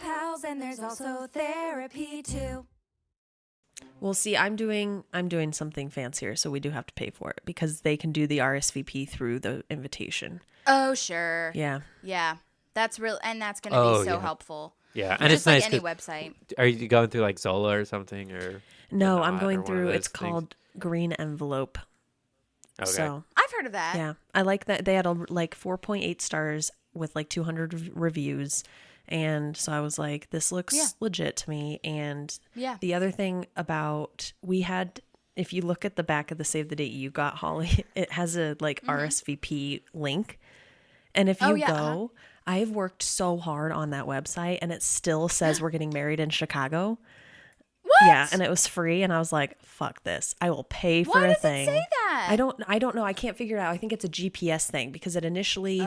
pals, and there's also therapy too. Well, see, I'm doing something fancier, so we do have to pay for it because they can do the RSVP through the invitation. Oh, sure. Yeah. Yeah. That's real, and that's going to be so helpful. Yeah, and just it's nice. Any website. Are you going through like Zola or something, or no? I'm going through. It's called Green Envelope. Okay. So I've heard of that. Yeah, I like that. They had like 4.8 stars with like 200 reviews, and so I was like, this looks legit to me. And the other thing about if you look at the back of the Save the Date You Got, Holly, it has a like RSVP link, and if you go. I've worked so hard on that website and it still says we're getting married in Chicago. What? Yeah, and it was free and I was like, fuck this. I will pay for a thing. Why does it say that? I don't know. I can't figure it out. I think it's a GPS thing because it initially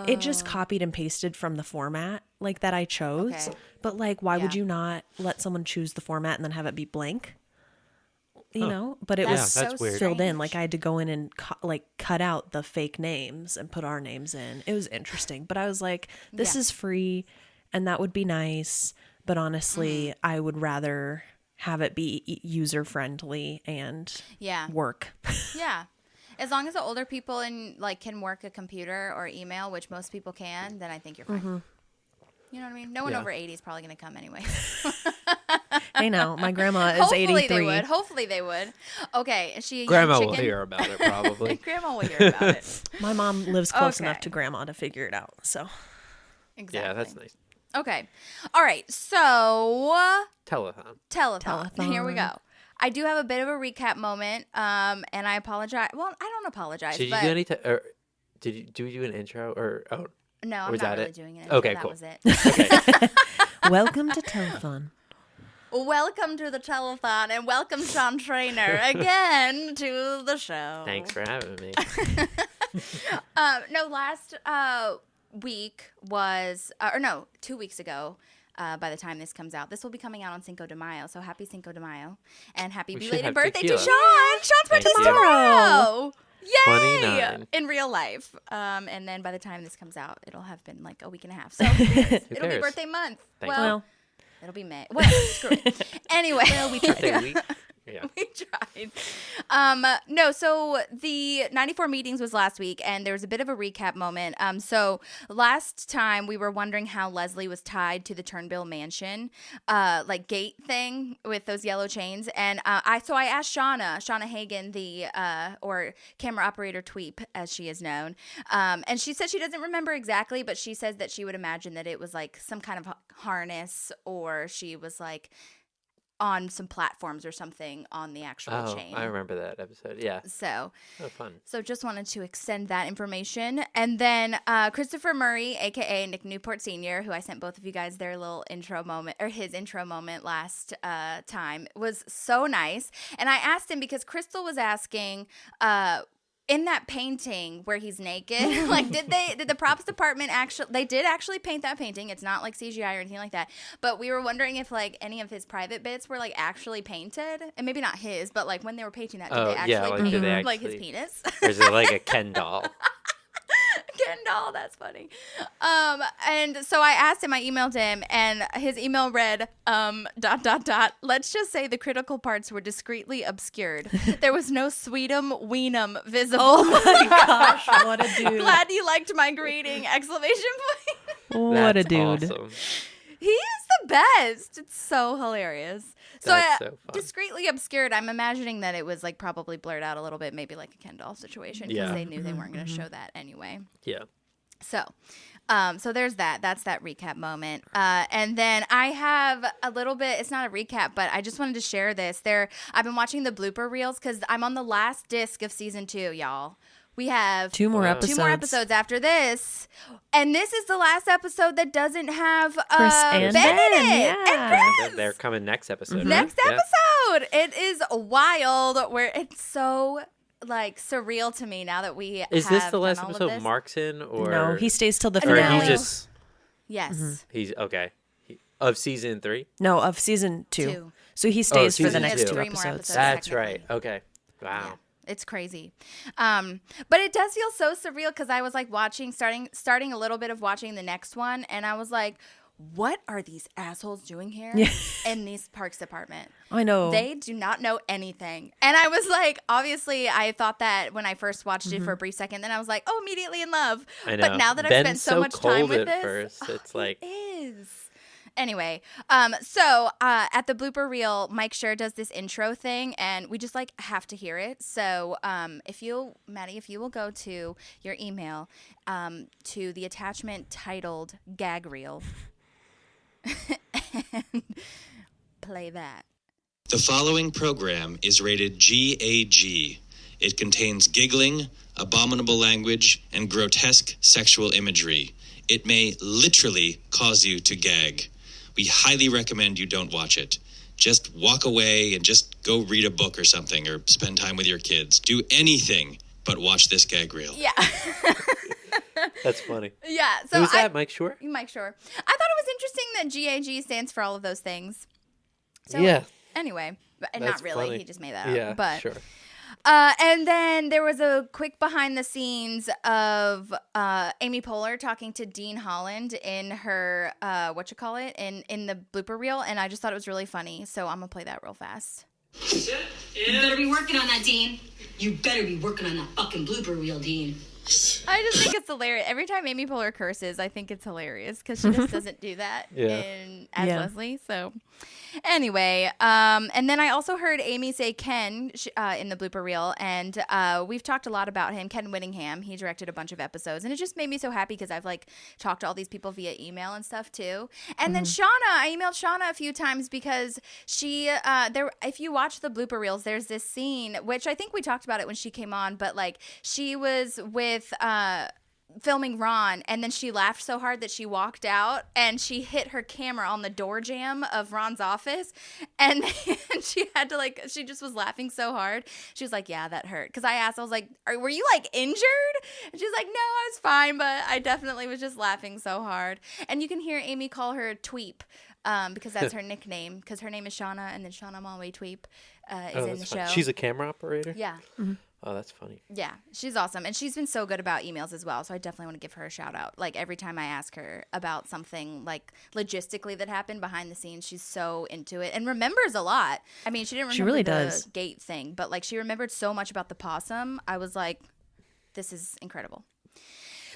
it just copied and pasted from the format like that I chose. Okay. But like why would you not let someone choose the format and then have it be blank? You know, but it was that's weird. filled in. Like I had to go in and cut out the fake names and put our names in. It was interesting, but I was like, this is free and that would be nice. But honestly, I would rather have it be user friendly and work. Yeah. As long as the older people can work a computer or email, which most people can, then I think you're fine. Mm-hmm. You know what I mean? No one over 80 is probably going to come anyway. I know. My grandma is 83. Hopefully they would. Okay. Is she a Grandma young will chicken? hear about it, probably. Grandma will hear about it. My mom lives close enough to grandma to figure it out. So. Exactly. Yeah, that's nice. Okay. All right. So. Telethon. Here we go. I do have a bit of a recap moment, and I apologize. Well, I don't apologize. Did you do any? Did you do an intro or? Oh. No, I'm not really doing it. Okay, that cool. Was it. Okay. Welcome to Telethon. Welcome to the Telethon, and welcome Sean Trainor again to the show. Thanks for having me. No, last week was, 2 weeks ago. By the time this comes out, this will be coming out on Cinco de Mayo. So happy Cinco de Mayo, and happy belated birthday to Sean. Sean's birthday tomorrow. Yay! 29. In real life. And then by the time this comes out, it'll have been like a week and a half. So it'll be birthday month. Well, it'll be May. Well, screw it. Anyway. Well, we tried. Yeah. We tried. No, so the 94 meetings was last week, and there was a bit of a recap moment. So last time we were wondering how Leslie was tied to the Turnbill Mansion, gate thing with those yellow chains. And I asked Shauna Hagen, or camera operator Tweep, as she is known. And she said she doesn't remember exactly, but she says that she would imagine that it was like some kind of harness, or she was like on some platforms or something on the actual chain. I remember that episode. Yeah. So fun. So just wanted to extend that information. And then Christopher Murray, aka Nick Newport Sr., who I sent both of you guys their little intro moment, or his intro moment last time, was so nice. And I asked him because Crystal was asking in that painting where he's naked, like did the props department they did actually paint that painting. It's not like CGI or anything like that. But we were wondering if like any of his private bits were like actually painted, and maybe not his, but like when they were painting that, did they actually paint like his penis? Or is it like a Ken doll? Ken doll, that's funny. And so I asked him, I emailed him, and his email read, ... Let's just say the critical parts were discreetly obscured. There was no sweetum weenum visible. Oh my gosh, what a dude. Glad you liked my greeting! ! What a dude. Awesome. He is the best. It's so hilarious. That's so fun. Discreetly obscured, I'm imagining that it was like probably blurred out a little bit, maybe like a Ken doll situation, because they knew they weren't going to show that anyway. Yeah. So there's that. That's that recap moment. And then I have a little bit, it's not a recap, but I just wanted to share this. I've been watching the blooper reels because I'm on the last disc of season 2, y'all. We have 2 more episodes. 2 more episodes after this. And this is the last episode that doesn't have Chris and Ben in it. Yeah. And they're coming next episode. Mm-hmm. Next episode. It is wild, where it's so like surreal to me now that we Is have this the last done all of episode this. Mark's in? Or No, he stays till the or finale. he just Yes. he's okay. Of season 3? No, of season 2. So he stays for the next 2 3 more episodes. episodes. That's technically. right. Okay. Wow. Yeah. It's crazy. But it does feel so surreal because I was like starting a little bit of watching the next one, and I was like, what are these assholes doing here in these parks department? I know. They do not know anything. And I was like, obviously, I thought that when I first watched it for a brief second, then I was like, oh, immediately in love. I know. But now that I've spent so much time with this, first. It's like it is. Anyway, so at the blooper reel, Mike Schur does this intro thing, and we just like have to hear it. So Maddie, if you will go to your email to the attachment titled "Gag Reel," and play that. The following program is rated GAG. It contains giggling, abominable language, and grotesque sexual imagery. It may literally cause you to gag. We highly recommend you don't watch it. Just walk away and just go read a book or something, or spend time with your kids. Do anything but watch this gag reel. Yeah. that's funny. Yeah. So who's that? Mike Schur? Mike Schur. I thought it was interesting that GAG stands for all of those things. So, yeah. Anyway, That's not really. funny. He just made that up. Yeah, but, sure. And then there was a quick behind the scenes of Amy Poehler talking to Dean Holland in her in the blooper reel, and I just thought it was really funny. So I'm gonna play that real fast. You better be working on that, Dean. You better be working on that fucking blooper reel, Dean. I just think it's hilarious. Every time Amy Poehler curses, I think it's hilarious because she just doesn't do that as Leslie. So anyway, and then I also heard Amy say Ken in the blooper reel, and we've talked a lot about him. Ken Whittingham, he directed a bunch of episodes, and it just made me so happy because I've like talked to all these people via email and stuff too. And then Shauna, I emailed Shauna a few times because she if you watch the blooper reels, there's this scene which I think we talked about it when she came on, but like she was with filming Ron, and then she laughed so hard that she walked out and she hit her camera on the door jamb of Ron's office, and she had to she just was laughing so hard. She was like, yeah, that hurt. Because I asked, I was like, were you like injured? And she's like, no, I was fine, but I definitely was just laughing so hard. And you can hear Amy call her Tweep because that's her nickname, because her name is Shauna, and then Shauna Malway Tweep is in the show. She's a camera operator? Yeah. Mm-hmm. Oh, that's funny. Yeah, she's awesome. And she's been so good about emails as well. So I definitely want to give her a shout out. Like every time I ask her about something like logistically that happened behind the scenes, she's so into it and remembers a lot. I mean, she didn't remember really the does. gate thing, but like she remembered so much about the possum. I was like, this is incredible.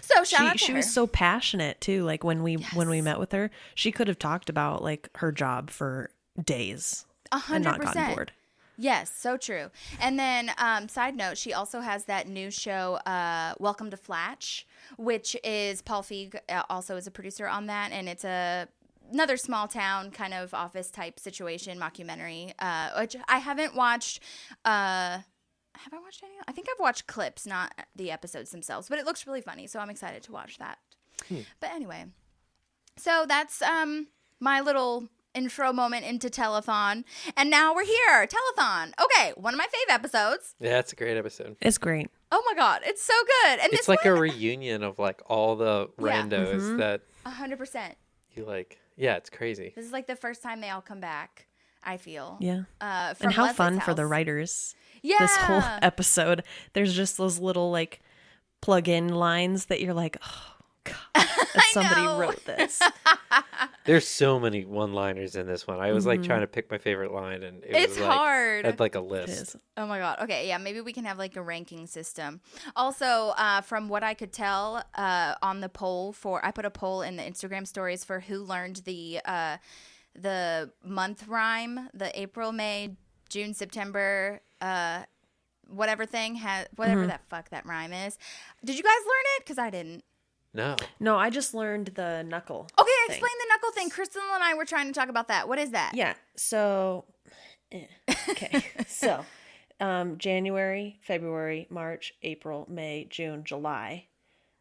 So shout out to she her. was so passionate too. Like when we met with her, she could have talked about like her job for days 100%. and not gotten bored. Yes, so true. And then, side note, she also has that new show, Welcome to Flatch, which is Paul Feig also is a producer on that, and it's another small town kind of office type situation mockumentary, which I haven't watched. Have I watched any? I think I've watched clips, not the episodes themselves, but it looks really funny, so I'm excited to watch that. But anyway, so that's my little intro moment into Telethon, and now we're here. Telethon. Okay, one of my fave episodes. Yeah, it's a great episode. It's great. Oh my god, it's so good. And it's like a reunion of like all the randos that 100%. you like. Yeah, it's crazy. This is like the first time they all come back, I feel. Yeah. From and how Leslie's fun house. for the writers. Yeah. This whole episode. There's just those little like plug-in lines that you're like, oh god, somebody wrote this. There's so many one-liners in this one. I was like trying to pick my favorite line, and It's was, like, hard. I had like a list. It is. Oh my god. Okay, yeah, maybe we can have like a ranking system. Also, from what I could tell on the poll I put a poll in the Instagram stories for who learned the month rhyme, the April, May, June, September, whatever thing whatever that fuck that rhyme is. Did you guys learn it? Because I didn't. No, I just learned the knuckle. Okay, thing. explain the knuckle thing. Crystal and I were trying to talk about that. What is that? Yeah. So, okay. So, January, February, March, April, May, June, July.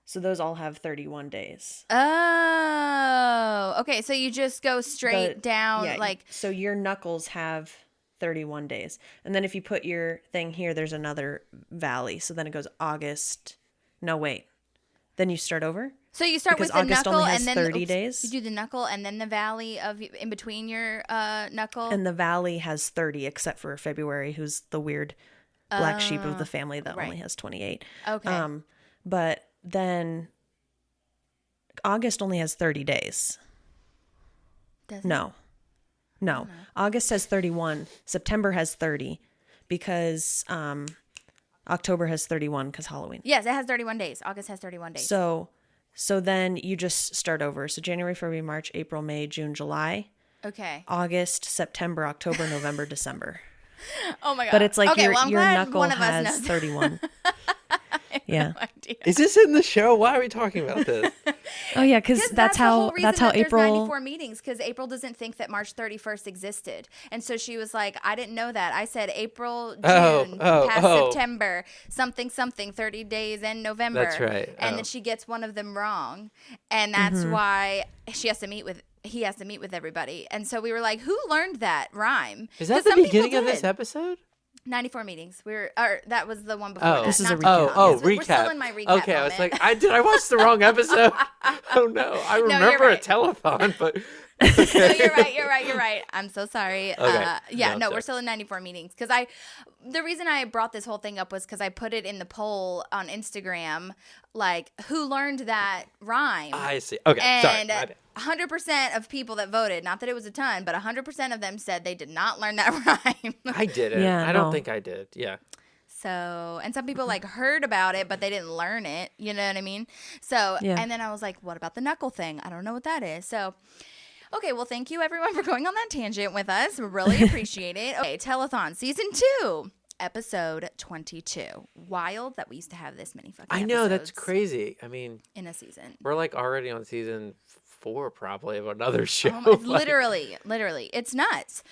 So those all have 31 days. Oh, okay. So you just go straight down, yeah, like. So your knuckles have 31 days, and then if you put your thing here, there's another valley. So then it goes August. No, wait. Then you start over. So you start because with the August knuckle, only has and then 30 days. You do the knuckle, and then the valley of in between your knuckle. And the valley has 30, except for February, who's the weird black sheep of the family that only has 28. Okay. But then August only has 30 days. Does it? No. August has 31. September has 30 because October has 31 because Halloween. Yes, it has 31 days. August has 31 days. So then you just start over. So January, February, March, April, May, June, July. Okay. August, September, October, November, December. Oh my god. But it's like okay, your well, I'm glad knuckle one of us has knows. 31. Yeah. No idea. Is this in the show? Why are we talking about this? Oh yeah, because that's the whole how reason that April. There's 94 meetings because April doesn't think that March 31st existed, and so she was like, "I didn't know that." I said April, June, past September, something, 30 days in November. That's right. And then she gets one of them wrong, and that's why he has to meet with everybody. And so we were like, "Who learned that rhyme?" Is that the beginning of this episode? 94 meetings. That was the one before. Oh, that. this is a Not recap. Telethon. Recap. We're still in my recap. Okay, I was moment. like, did I watch the wrong episode? Oh no, I remember right. a telethon, but No, you're right. I'm so sorry. Okay. We're still in 94 meetings because the reason I brought this whole thing up was because I put it in the poll on Instagram, like who learned that rhyme. I see. Okay, and sorry. 100% of people that voted, not that it was a ton, but 100% of them said they did not learn that rhyme. I didn't. Yeah, I don't no. think I did. Yeah. So, and some people like heard about it, but they didn't learn it. You know what I mean? So, Yeah. and then I was like, what about the knuckle thing? I don't know what that is. So, okay, well, thank you everyone for going on that tangent with us. We really appreciate it. Okay, Telethon Season 2, Episode 22. Wild that we used to have this many fucking I know, that's episodes crazy. I mean, in a season. we're like already on season 4 probably of another show. It's literally, it's nuts.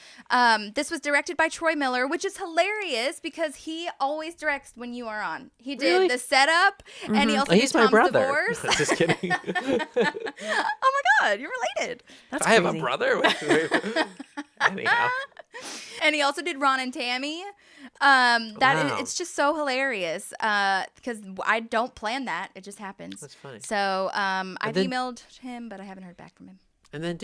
This was directed by Troy Miller, which is hilarious because he always directs when you are on. He did Really? the setup, and he also He's did my Tom's brother. Divorce. Just kidding. Oh my god, you're related. That's I have crazy. a brother. Anyhow. And he also did Ron and Tammy. Wow. It's just so hilarious because I don't plan that; it just happens. That's funny. So I've then- emailed him, but I haven't heard back from him. And then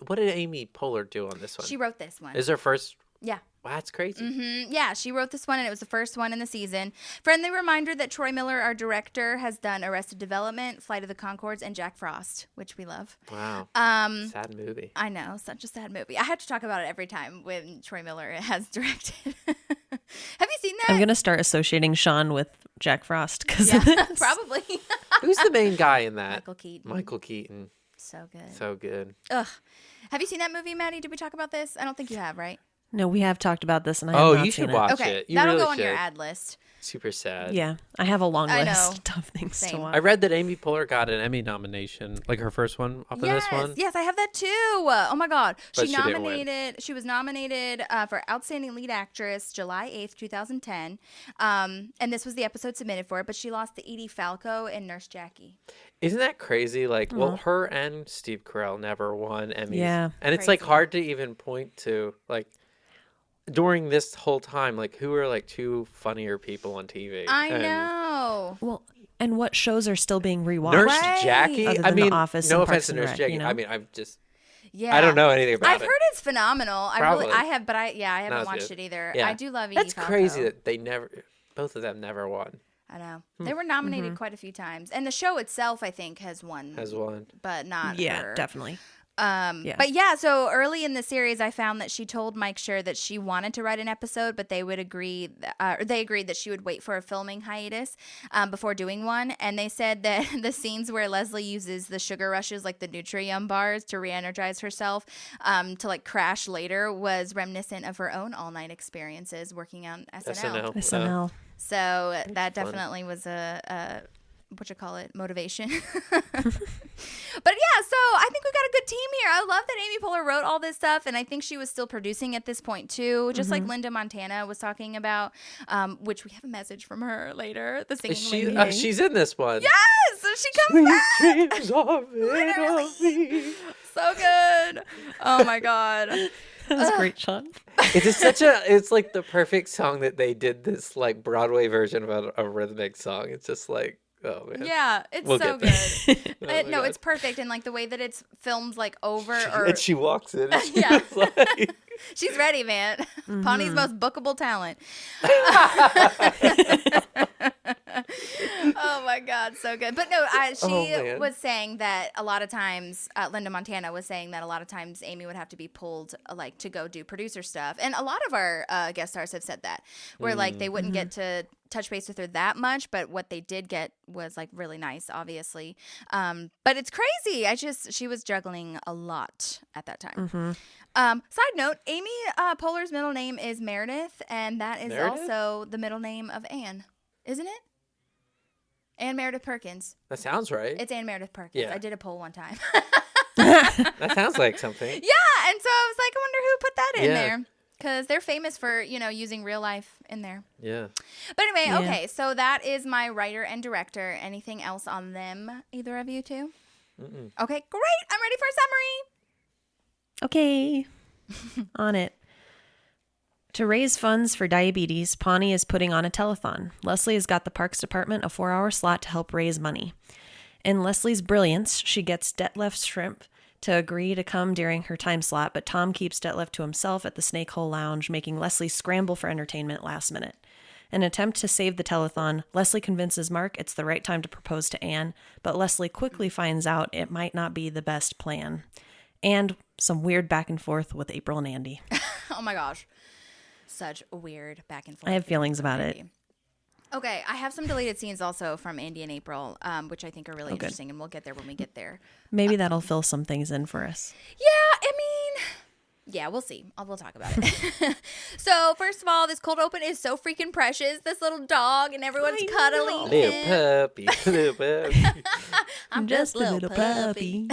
what did Amy Poehler do on this one? She wrote this one. Is her first? Yeah. Wow, that's crazy. Yeah, she wrote this one, and it was the first one in the season. Friendly reminder that Troy Miller, our director, has done Arrested Development, Flight of the Conchords, and Jack Frost, which we love. Wow. Sad movie. I know, such a sad movie. I have to talk about it every time when Troy Miller has directed. Have you seen that? I'm gonna start associating Sean with Jack Frost because Probably. Who's the main guy in that? Michael Keaton. Michael Keaton. So good. So good. Ugh. Have you seen that movie, Maddie? Did we talk about this? I don't think you have, right? No, we have talked about this, and I have Oh, not you seen should it. watch Okay, it. You that'll really go on should. your ad list. Super sad. Yeah, I have a long I list of things Same. to watch. I read that Amy Poehler got an Emmy nomination, like her first one off of this one. Yes, I have that too. Oh my God. But she didn't win. She was nominated for Outstanding Lead Actress July 8th, 2010. And this was the episode submitted for it, but she lost to Edie Falco and Nurse Jackie. Isn't that crazy? Like, well, her and Steve Carell never won Emmys. Yeah. And it's like Crazy. hard to even point to, like, during this whole time, like, who are like two funnier people on TV? I And know. Well, and what shows are still being rewatched? Nurse Right. Jackie. Other I than The mean, Office no and offense Parks to and Nurse Rec, Jackie. you know? I mean, I've just, Yeah. I don't know anything about I've it. heard it's phenomenal. I Probably. haven't Not watched as it good. either. Yeah. I do love Edie That's Falco. crazy that both of them never won. I know. They were nominated quite a few times. And the show itself, I think, has won. Has won. But not Yeah, her. definitely. Yeah. But yeah, so early in the series, I found that she told Mike Schur that she wanted to write an episode, but they would agree. They agreed that she would wait for a filming hiatus before doing one. And they said that the scenes where Leslie uses the sugar rushes, like the Nutri-Yum bars, to re-energize herself, to like crash later, was reminiscent of her own all-night experiences working on SNL. SNL. So that fun. definitely was a motivation. But yeah, so I think we got a good team here. I love that Amy Poehler wrote all this stuff, and I think she was still producing at this point too, just like Linda Montana was talking about, which we have a message from her later. The singing Is she? lady. She's in this one. Yes, so she comes back. Dreams of Italy. So good. Oh my god. That was great, Sean. It's like the perfect song that they did this like Broadway version of a rhythmic song. It's just like, oh man. Yeah, it's We'll so get good. Oh my No, God. it's perfect, and like the way that it's filmed, like over or And she walks in. And Yeah. she's like, she's ready, man. Pawnee's most bookable talent. Oh my God, so good. But no, she man. was saying that a lot of times, Linda Montana was saying that a lot of times Amy would have to be pulled like to go do producer stuff. And a lot of our guest stars have said that, where like they wouldn't get to touch base with her that much, but what they did get was like really nice, obviously. But it's crazy. She was juggling a lot at that time. Side note, Amy Poehler's middle name is Meredith, and that is Meredith? also the middle name of Anne, isn't it? Anne Meredith Perkins. That sounds right. It's Anne Meredith Perkins. Yeah. I did a poll one time. That sounds like something. Yeah, and so I was like, I wonder who put that in Yeah. there. Because they're famous for, using real life in there. Yeah. But anyway, Yeah. okay, so that is my writer and director. Anything else on them, either of you two? Okay, great. I'm ready for a summary. Okay. On it. To raise funds for diabetes, Pawnee is putting on a telethon. Leslie has got the Parks Department a 4-hour slot to help raise money. In Leslie's brilliance, she gets Detlef Shrimp to agree to come during her time slot, but Tom keeps Detlef to himself at the Snake Hole Lounge, making Leslie scramble for entertainment last minute. In an attempt to save the telethon, Leslie convinces Mark it's the right time to propose to Anne, but Leslie quickly finds out it might not be the best plan. And some weird back and forth with April and Andy. Oh my gosh. Such a weird back and forth. I have feelings about it. Okay, I have some deleted scenes also from Andy and April, which I think are really interesting, and we'll get there when we get there. Maybe that'll fill some things in for us. Yeah, I mean, yeah, we'll see. We'll talk about it. So, first of all, this cold open is so freaking precious. This little dog, and everyone's cuddling Little him. puppy. Little puppy. I'm just a little puppy.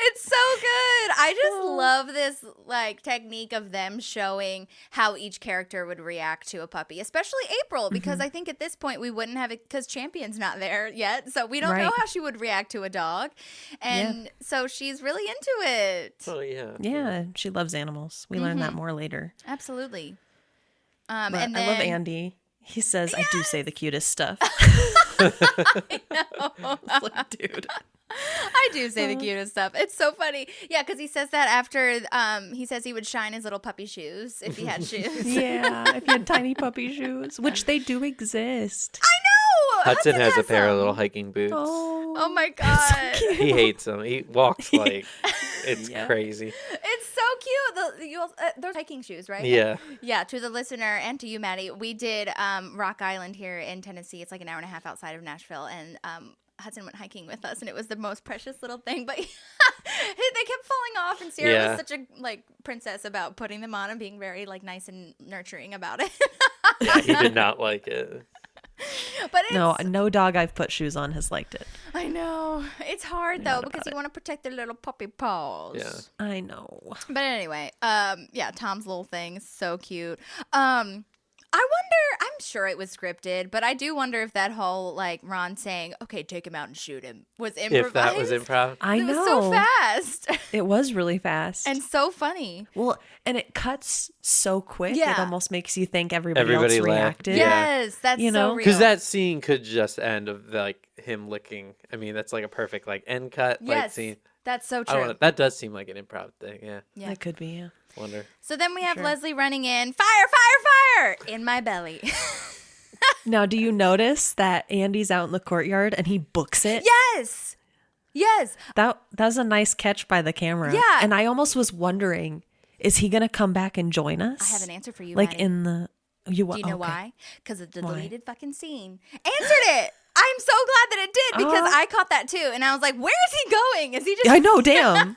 It's so good. I just love this like technique of them showing how each character would react to a puppy, especially April, because I think at this point we wouldn't have it because Champion's not there yet, so we don't know Right. how she would react to a dog, and so she's really into it. Oh, yeah. Yeah, she loves animals. We learn that more later. Absolutely. But And I love then- Andy. He says, I do say the cutest stuff. Like, dude. I do say the cutest stuff. It's so funny. Yeah, because he says that after he says he would shine his little puppy shoes if he had shoes. Yeah, if you had tiny puppy shoes, which they do exist. I know. Hudson has a pair of some. little hiking boots. Oh my god. He hates them. He walks like it's crazy. It's so cute. Those hiking shoes, right? Yeah. Yeah, to the listener and to you, Maddie, we did Rock Island here in Tennessee. It's like an hour and a half outside of Nashville, and Hudson went hiking with us, and it was the most precious little thing. But they kept falling off, and Sierra was such a like princess about putting them on and being very like nice and nurturing about it. Yeah, he did not like it. But it's, no dog I've put shoes on has liked it. I know it's hard though because you want to protect their little puppy paws. Yeah. I know. But anyway, yeah, Tom's little thing is so cute. I wonder, I'm sure it was scripted, but I do wonder if that whole, like, Ron saying, okay, take him out and shoot him was improvised. If that was improv. I know. It was so fast. It was really fast. And so funny. Well, and it cuts so quick, Yeah. it almost makes you think everybody Everybody else laughed. reacted. Yeah. Yes, that's You know? so real. Because that scene could just end of, like, him licking. I mean, that's like a perfect, like, end cut yes, scene. that's so I true. don't know. That does seem like an improv thing, yeah. Yeah. It could be, yeah. Wonder. So then we have Sure. Leslie running in, fire, in my belly. Now, do you notice that Andy's out in the courtyard and he books it? Yes. That was a nice catch by the camera. Yeah. And I almost was wondering, is he going to come back and join us? I have an answer for you, Like Maddie. in the... Do you know why? Because of the deleted fucking scene. Answered it. I'm so glad that it did because I caught that too. And I was like, where is he going? Is he just... I know, damn.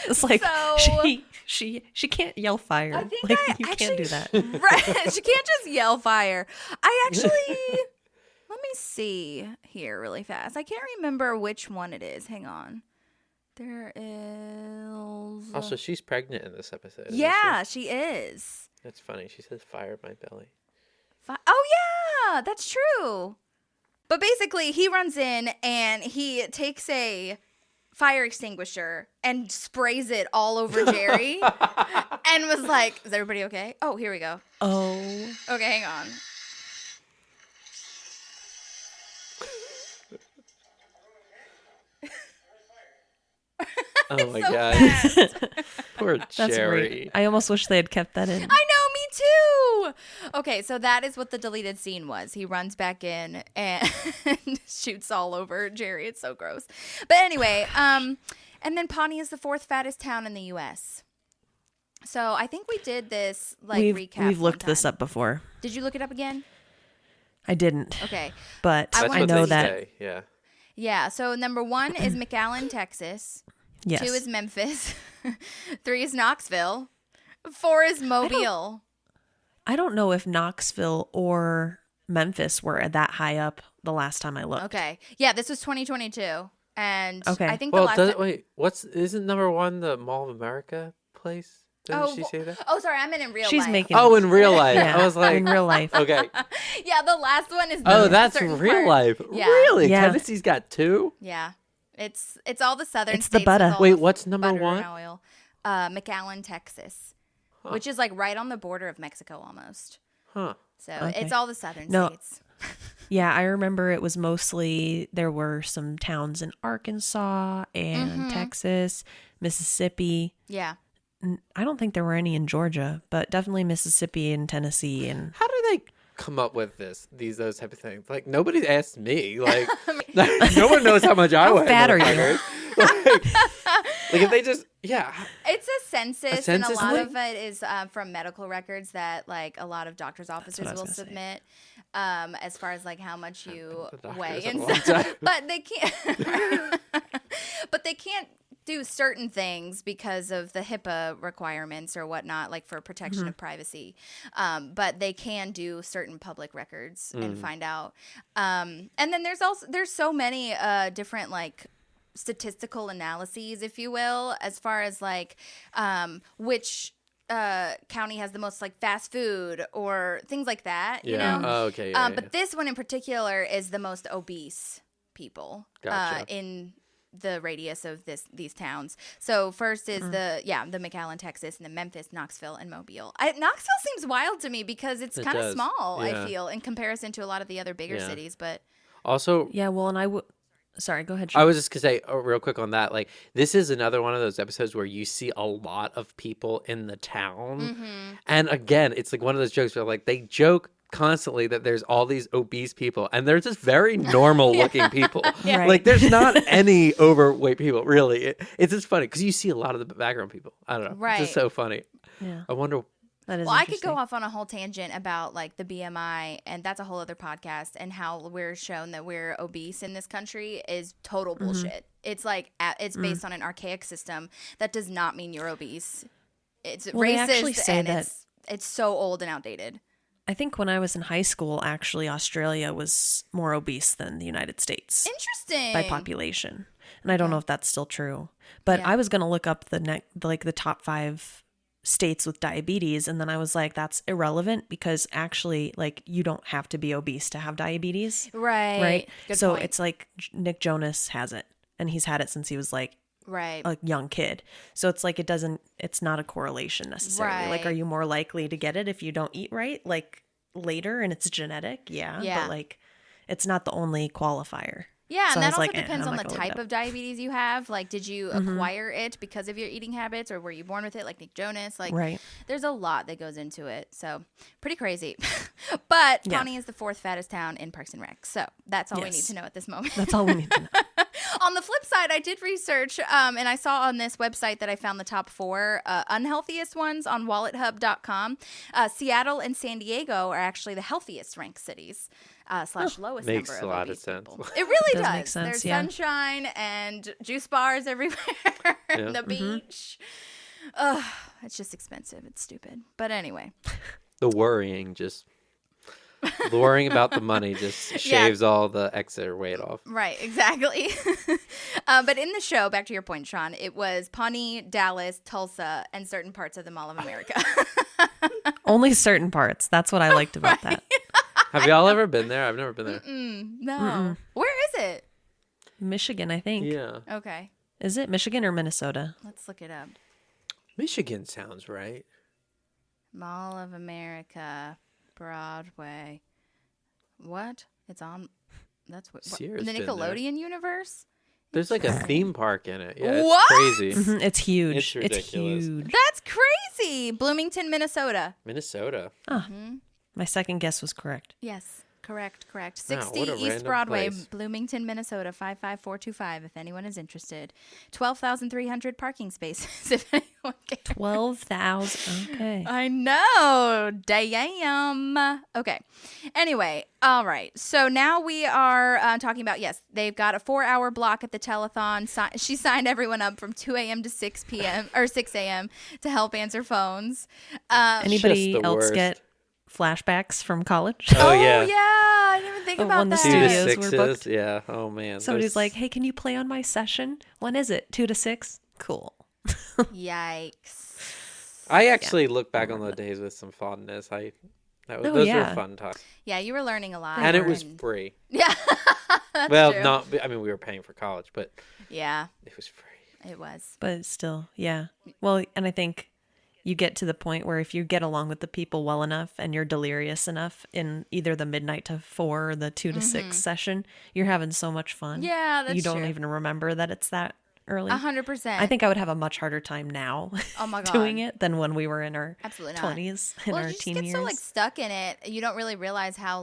It's like, So- she can't yell fire. I think like, I you actually, can't do that. Right. She can't just yell fire. I actually... Let me see here really fast. I can't remember which one it is. Hang on. There is... Also, she's pregnant in this episode. isn't Yeah, she is. she? That's funny. She says fire in my belly. Oh, yeah, that's true. But basically, he runs in and he takes a fire extinguisher and sprays it all over Jerry and was like, is everybody okay? Oh, here we go. Oh. Okay, hang on. Oh my so god. Poor That's Jerry. great. I almost wish they had kept that in. I know, me too. no. Okay, so that is what the deleted scene was. He runs back in and shoots all over Jerry. It's so gross. But anyway, and then Pawnee is the 4th fattest town in the U.S. So I think we did this recap. We've looked one this time. up before. Did you look it up again? I didn't. Okay. But That's I what know they that. say, yeah. Yeah, so number 1 is McAllen, Texas. Yes. 2 is Memphis. 3 is Knoxville. 4 is Mobile. I don't know if Knoxville or Memphis were that high up the last time I looked. Okay. Yeah, this was 2022. And Okay. I think Well, the last wait, isn't number 1 the Mall of America place? Didn't she say that? Oh, sorry, I meant in real She's life. making. Oh, in real life. Yeah, I was like, in real life. okay. Yeah, the last one is the Oh, that's certain real part. life. Yeah. Really? Yeah. Tennessee's got 2? Yeah. It's all the southern It's the states. butter. with all Wait, the what's number butter 1? and oil. McAllen, Texas. Which is like right on the border of Mexico almost. Huh. So Okay. it's all the southern No. states. Yeah, I remember it was mostly, there were some towns in Arkansas and Texas, Mississippi. Yeah. I don't think there were any in Georgia, but definitely Mississippi and Tennessee. And How do they come up with those type of things? Like, nobody asked me. Like, no one knows how much I weigh. fat are you? motherfuckers. Like, if they just, yeah. It's a census, and a census? lot What? of it is from medical records that like a lot of doctors' offices what I was will gonna say. submit, as far as like how much you The doctors weigh have and a long stuff. time. But they can't. But they can't do certain things because of the HIPAA requirements or whatnot, like for protection of privacy. But they can do certain public records and find out. And then there's so many different like statistical analyses, if you will, as far as like which county has the most like fast food or things like that. You Yeah. know. Oh, okay. Yeah, But this one in particular is the most obese people Gotcha. in the radius of these towns. So first is the McAllen, Texas, and then Memphis, Knoxville, and Mobile. Knoxville seems wild to me because it's It kind of does. small, Yeah. I feel, in comparison to a lot of the other bigger Yeah. cities. But Also, yeah, well, and I would, sorry, go ahead. I Sean. was just going to say real quick on that. Like, this is another one of those episodes where you see a lot of people in the town. And again, it's like one of those jokes where like they joke constantly that there's all these obese people and they're just very normal looking people. Right. Like there's not any overweight people really. It's just funny because you see a lot of the background people. I don't know. Right. It's just so funny. Yeah, I wonder. that is well, I could interesting. go off on a whole tangent about like the BMI, and that's a whole other podcast, and how we're shown that we're obese in this country is total bullshit. It's like it's based on an archaic system that does not mean you're obese. It's Well, they actually racist say and that- it's so old and outdated. I think when I was in high school, actually, Australia was more obese than the United States Interesting. by population. And I don't know if that's still true. But Yeah. I was going to look up the top 5 states with diabetes. And then I was like, that's irrelevant because actually, like, you don't have to be obese to have diabetes. Right. Right. Good So point. it's like Nick Jonas has it. And he's had it since he was like right. a young kid. So it's like it's not a correlation necessarily. Like, Right. are you more likely to get it if you don't eat right? Like later and it's genetic? Yeah. Yeah. But like, it's not the only qualifier. Yeah, So and I that was also like, depends I'm on not the gonna look it type up. of diabetes you have. Like, did you acquire it because of your eating habits, or were you born with it, like Nick Jonas? Like, Right. there's a lot that goes into it. So, pretty crazy. But Yeah. Pawnee is the 4th fattest town in Parks and Rec. So, that's all we need Yes. to know at this moment. That's all we need to know. On the flip side, I did research, and I saw on this website that I found the top 4 unhealthiest ones on wallethub.com. Seattle and San Diego are actually the healthiest ranked cities. / lowest Makes number a of lot of obese sense. people. It really Does does. make sense, There's yeah. sunshine and juice bars everywhere. And the beach. Ugh, it's just expensive. It's stupid. But anyway. The worrying about the money just shaves all the extra weight off. Right, exactly. But in the show, back to your point, Sean, it was Pawnee, Dallas, Tulsa, and certain parts of the Mall of America. Only certain parts. That's what I liked about that. Have y'all ever been there? I've never been there. No. Where is it? Michigan, I think. Yeah. Okay, Is it Michigan or Minnesota? let's look it up. Michigan sounds right. Mall of America, Broadway. What? It's on. That's what. Sears The been there. Nickelodeon universe There's like a theme park in it. Yeah, What? it's crazy. Mhm, it's huge. It's It's ridiculous. huge. That's crazy. Bloomington, Minnesota. Minnesota. My second guess was correct. Yes. Correct. Wow, 60 what a East random Broadway, place. Bloomington, Minnesota, 55425, if anyone is interested. 12,300 parking spaces, if anyone cares. 12,000. Okay. I know. Damn. Okay. Anyway, all right. So now we are talking about, yes, they've got a 4-hour block at the telethon. She signed everyone up from 2 a.m. to 6 p.m. or 6 a.m. to help answer phones. Anybody Just the else worst. get flashbacks from college? Oh, yeah. I didn't even think about when the that. 2 to studios were 6s. booked. Yeah. Oh, man. Somebody's There's- like, hey, can you play on my session? When is it? 2 to 6? Cool. Yikes. I actually look back on the days with some fondness. Those were yeah. fun times. Yeah, you were learning a lot. And it was free. Yeah. That's Well, true. I mean, we were paying for college, but Yeah, it was free. it was. But still, yeah. Well, and I think you get to the point where if you get along with the people well enough and you're delirious enough in either the midnight to 4 or the 2 to 6 session, you're having so much fun. Yeah, that's You don't true. even remember that it's that early. 100%. I think I would have a much harder time now Oh my God. doing it than when we were in our Absolutely not. 20s, in well, our you just teen get years. so stuck in it, you don't really realize how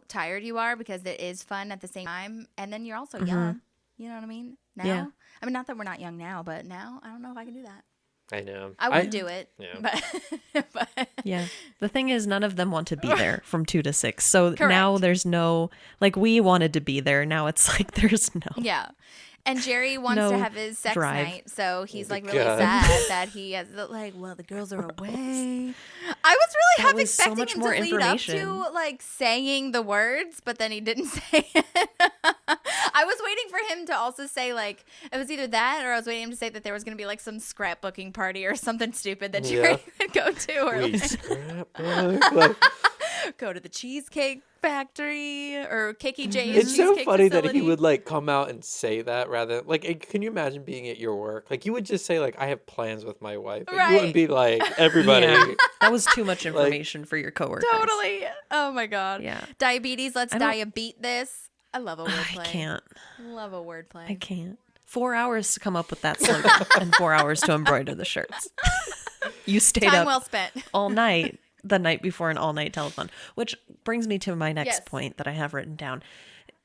tired you are because it is fun at the same time, and then you're also young. You know what I mean? Now, Yeah. I mean, not that we're not young now, but now I don't know if I can do that. I know. I would do it, Yeah. but Yeah. The thing is, none of them want to be there from 2 to 6. So Correct. now there's no, like, we wanted to be there. Now it's like there's no. yeah. And Jerry wants No to have his sex drive. night, so he's really God. sad that he has well, the girls are away. I was really That half was so expecting much him more to lead up information. to saying the words, but then he didn't say it. I was waiting for him to also say it was either that or I was waiting him to say that there was going to be some scrapbooking party or something stupid that Jerry would go to or We scrapbook. Like, go to the Cheesecake Factory or Kiki J's it's so Cheesecake funny that Facility. he would come out and say that rather can you imagine being at your work? You would just say I have plans with my wife. Right. You wouldn't be like everybody. Yeah. That was too much information for your coworkers. Totally. Oh my God. Yeah. Diabetes, let's I don't- diabeat this. I love a wordplay. I can't. Love a wordplay. I can't. 4 hours to come up with that slogan and 4 hours to embroider the shirts. You stayed Time up well spent. all night the night before an all-night telethon, which brings me to my next Yes. point that I have written down.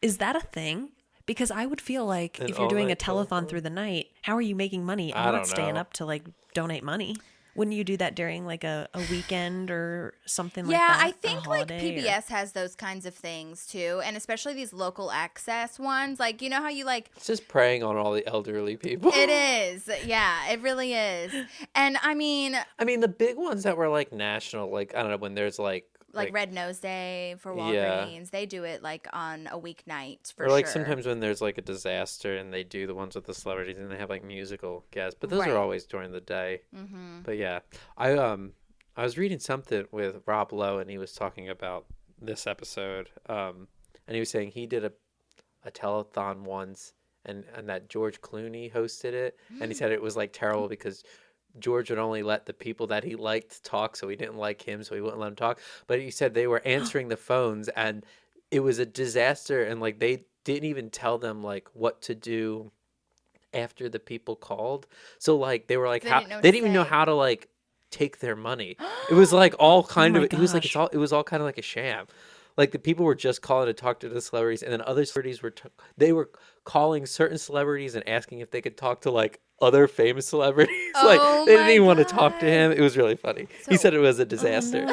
Is that a thing? Because I would feel like An if you're doing a all-night telethon telethon? through the night, how are you making money? I I'm don't not staying know. up to donate money. Wouldn't you do that during a weekend or something like Yeah, that? I A think holiday or- PBS has those kinds of things too, and especially these local access ones. You know how you It's just preying on all the elderly people. it is. Yeah, it really is. And I mean, I mean, the big ones that were national, I don't know, when there's Red Nose Day for Yeah. Walgreens, they do it on a weeknight for or sure. sometimes when there's a disaster and they do the ones with the celebrities and they have musical guests, but those Right. are always during the day. Mm-hmm. But yeah, I was reading something with Rob Lowe and he was talking about this episode, and he was saying he did a telethon once and that George Clooney hosted it, and he said it was terrible because George would only let the people that he liked talk, so he didn't like him, so he wouldn't let him talk. But he said they were answering the phones, and it was a disaster, and they didn't even tell them what to do after the people called. So they were They didn't know what they to didn't even know say. how to take their money. It was all kind Oh of my it was gosh. it was all kind of like a sham. The people were just calling to talk to the celebrities, and then other celebrities they were calling certain celebrities and asking if they could talk to other famous celebrities. Oh They didn't my even want to talk to God. him. It was really funny. He So- said it was a disaster.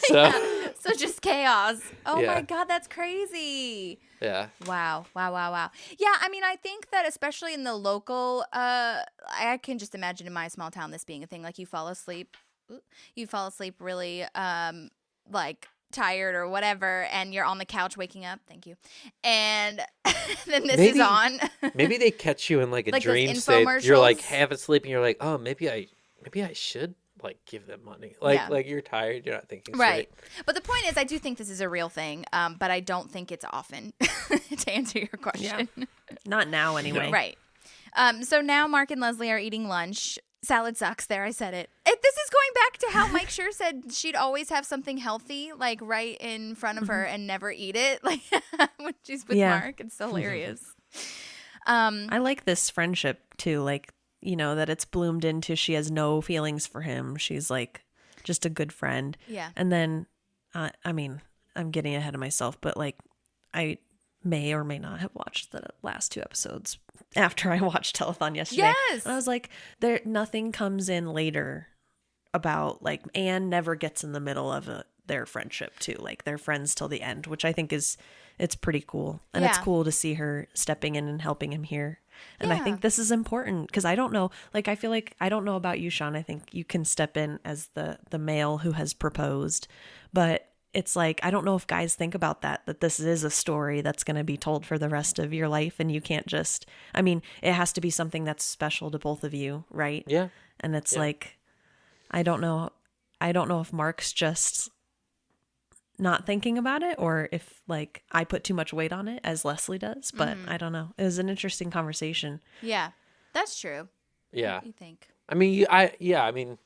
So So just chaos. Oh Yeah. my God, that's crazy. yeah. Wow. Yeah, I mean, I think that especially in the local, I can just imagine in my small town this being a thing. You fall asleep really, tired or whatever, and you're on the couch waking up. Thank you. And then this is Maybe- on. Maybe they catch you in a those dream state. You're infomercials? half asleep and you're like, oh, maybe I should give them money. Yeah. You're tired. You're not thinking Right. straight. But the point is, I do think this is a real thing, but I don't think it's often, to answer your question. Not now, anyway. Right. So now Mark and Leslie are eating lunch. Salad sucks. There, I said it. This is going back to how Mike Schur said she'd always have something healthy, right in front of her and never eat it, when she's with Yeah. Mark. It's hilarious. I like this friendship too, like, you know, that it's bloomed into she has no feelings for him. She's like just a good friend. Yeah. And then, I mean, I'm getting ahead of myself, but like I may or may not have watched the last 2 episodes after I watched Telethon yesterday. Yes. And I was like, nothing comes in later about like Anne never gets in the middle of their friendship too. Like they're friends till the end, which I think it's pretty cool. And it's cool to see her stepping in and helping him here. And I think this is important because I don't know, like, I feel like, I don't know about you, Sean. I think you can step in as the male who has proposed, but it's like, I don't know if guys think about that this is a story that's going to be told for the rest of your life. And you can't just, I mean, it has to be something that's special to both of you. Right. Yeah. And it's like, I don't know if Mark's just not thinking about it or if like I put too much weight on it as Leslie does, but I don't know. It was an interesting conversation. Yeah, that's true. Yeah. What do you think? I mean, I mean,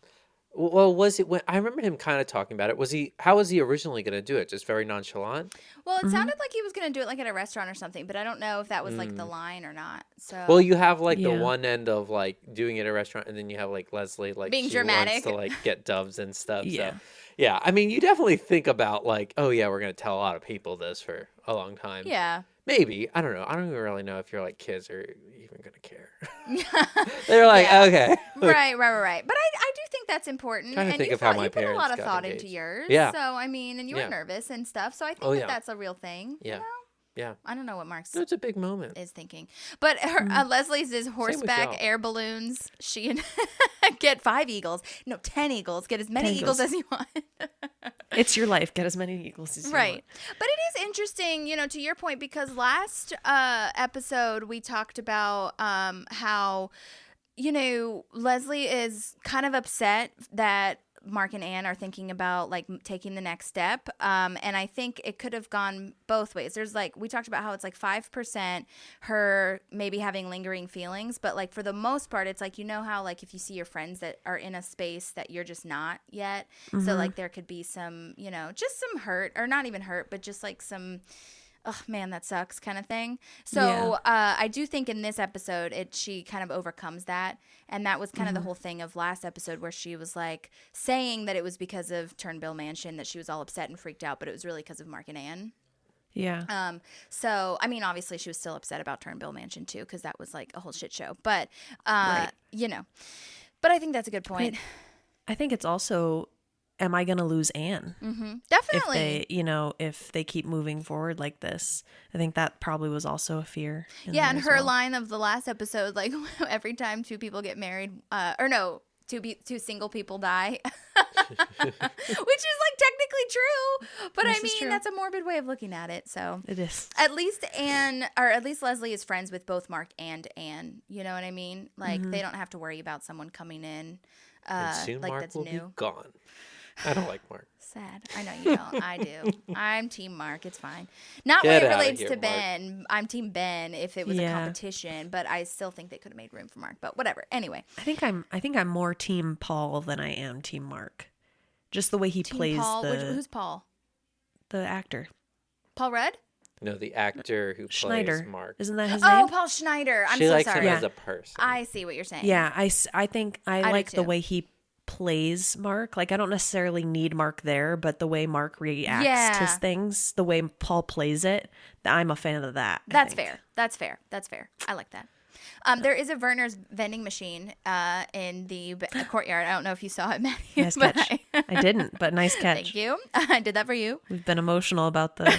well, was it when I remember him kind of talking about it? How was he originally going to do it? Just very nonchalant? Well, it sounded like he was going to do it like at a restaurant or something, but I don't know if that was like the line or not. So, well, you have like the one end of like doing it at a restaurant, and then you have like Leslie, like being she dramatic wants to like get doves and stuff. Yeah. So, yeah. I mean, you definitely think about like, oh yeah, we're going to tell a lot of people this for a long time. yeah. Maybe. I don't know. I don't even really know if you're like kids are even going to care. They're like, okay. Right. But I do think that's important. Trying to and think you of how my you put a parents lot of got thought engaged. into yours. Yeah. So, I mean, and you were Yeah. nervous and stuff. So I think yeah. that's a real thing. Yeah. You know? Yeah. I don't know what Mark's No, it's a big moment. is thinking. But Leslie's is horseback y'all. air balloons. She and get 5 eagles. No, 10 eagles. Get as many 10 eagles eagles. as you want. It's your life. Get as many eagles as you Right. want. But it is interesting, you know, to your point, because last episode we talked about how, you know, Leslie is kind of upset that Mark and Anne are thinking about like taking the next step. And I think it could have gone both ways. There's like, we talked about how it's like 5% her maybe having lingering feelings, but like for the most part, it's like, you know how like if you see your friends that are in a space that you're just not yet. So like there could be some, you know, just some hurt or not even hurt, but just like some, oh man, that sucks kind of thing. So I do think in this episode, she kind of overcomes that. And that was kind of the whole thing of last episode where she was like saying that it was because of Turnbill Mansion that she was all upset and freaked out, but it was really because of Mark and Anne. Yeah. So, I mean, obviously she was still upset about Turnbill Mansion too, because that was like a whole shit show. But, you know, but I think that's a good point. I think it's also, am I going to lose Anne? Definitely. If they keep moving forward like this, I think that probably was also a fear. Yeah, and her line of the last episode, like every time 2 people get married, two single people die, which is like technically true. But This I is mean, true. that's a morbid way of looking at it. So It is. at least Leslie is friends with both Mark and Anne. You know what I mean? Like they don't have to worry about someone coming in. And soon like Mark that's will new. be gone. I don't like Mark. Sad. I know you don't. I do. I'm Team Mark. It's fine. Not Get when it outta relates here, to Mark. Ben. I'm Team Ben if it was a Yeah. competition, but I still think they could have made room for Mark. But whatever. Anyway, I think I'm more Team Paul than I am Team Mark. Just the way he Team plays Paul. Who's Paul? the actor. Paul Rudd? No, the actor who Schneider. plays Mark. Isn't that his Oh, name? Paul Schneider. I'm She so likes sorry. him as a person. I see what you're saying. Yeah, I think I do like the too. way he plays Mark. Like I don't necessarily need Mark there, but the way Mark reacts Yeah. to things, the way Paul plays it, I'm a fan of that. I That's think. fair. That's fair. I like that. There is a Werner's vending machine in the courtyard. I don't know if you saw it, Maddie. Nice but catch. I didn't, but nice catch. Thank you. I did that for you. We've been emotional about the